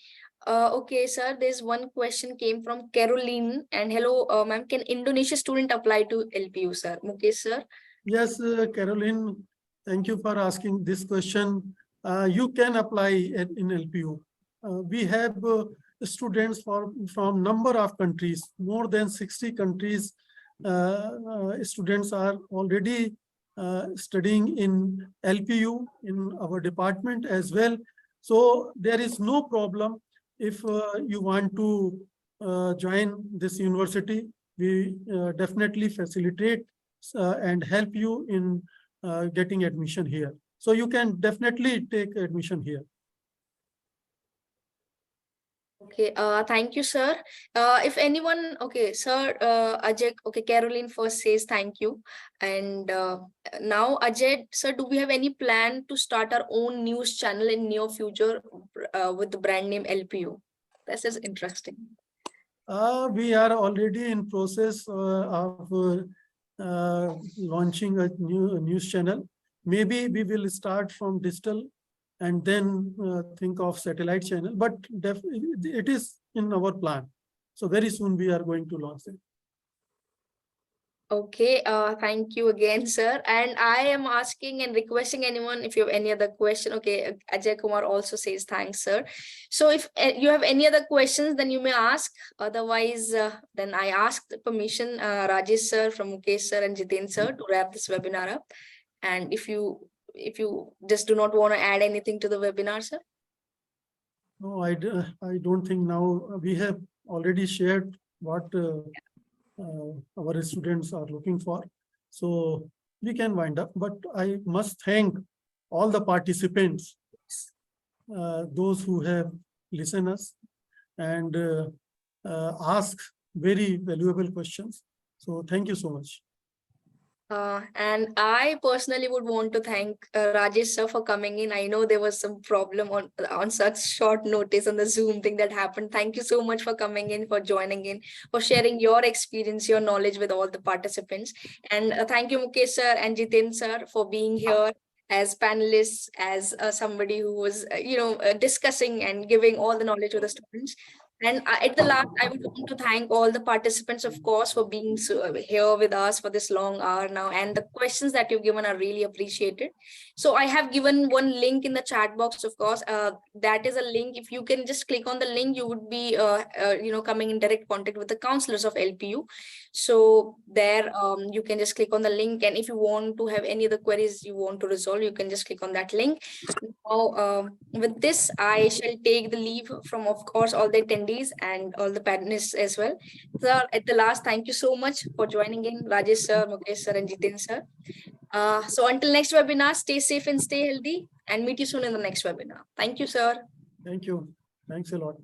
S1: Okay, sir, there's one question came from Caroline. And hello, ma'am, can Indonesia student apply to LPU, sir? Mukesh, sir?
S2: Yes, Caroline, thank you for asking this question. You can apply in LPU. We have students from number of countries, more than 60 countries. Students are already studying in LPU in our department as well. So there is no problem if you want to join this university. We definitely facilitate and help you in getting admission here. So you can definitely take admission here.
S1: Okay, thank you, sir. If anyone, okay, sir, Ajay, okay, Caroline first says thank you. And now, Ajay, sir, do we have any plan to start our own news channel in near future with the brand name LPU? This is interesting.
S2: We are already in process of launching a new news channel. Maybe we will start from digital and then think of satellite channel, but it is in our plan. So very soon we are going to launch it.
S1: Okay, thank you again, sir. And I am asking and requesting anyone if you have any other question. Okay, Ajay Kumar also says thanks, sir. So if you have any other questions, then you may ask. Otherwise, then I ask permission, Rajesh sir, from Mukesh sir and Jiten sir to wrap this webinar up. And if you just do not want to add anything to the webinar, sir.
S2: No, I don't think now. We have already shared what our students are looking for. So we can wind up, but I must thank all the participants, those who have listened us and asked very valuable questions. So thank you so much.
S1: And I personally would want to thank Rajesh sir for coming in. I know there was some problem on such short notice on the Zoom thing that happened. Thank you so much for coming in, for joining in, for sharing your experience, your knowledge with all the participants. And thank you, Mukesh sir and Jiten sir, for being here as panelists, as somebody who was, discussing and giving all the knowledge to the students. And at the last, I would want to thank all the participants, of course, for being here with us for this long hour now. And the questions that you've given are really appreciated. So I have given one link in the chat box, of course. That is a link. If you can just click on the link, you would be, coming in direct contact with the counselors of LPU. So there, you can just click on the link. And if you want to have any other queries you want to resolve, you can just click on that link. Now, with this, I shall take the leave from, of course, all the attendees and all the panelists as well. So at the last, thank you so much for joining in, Rajesh sir, Mukesh sir, and Jiten sir. So until next webinar, stay safe and stay healthy, and meet you soon in the next webinar. Thank you, sir.
S2: Thank you. Thanks a lot.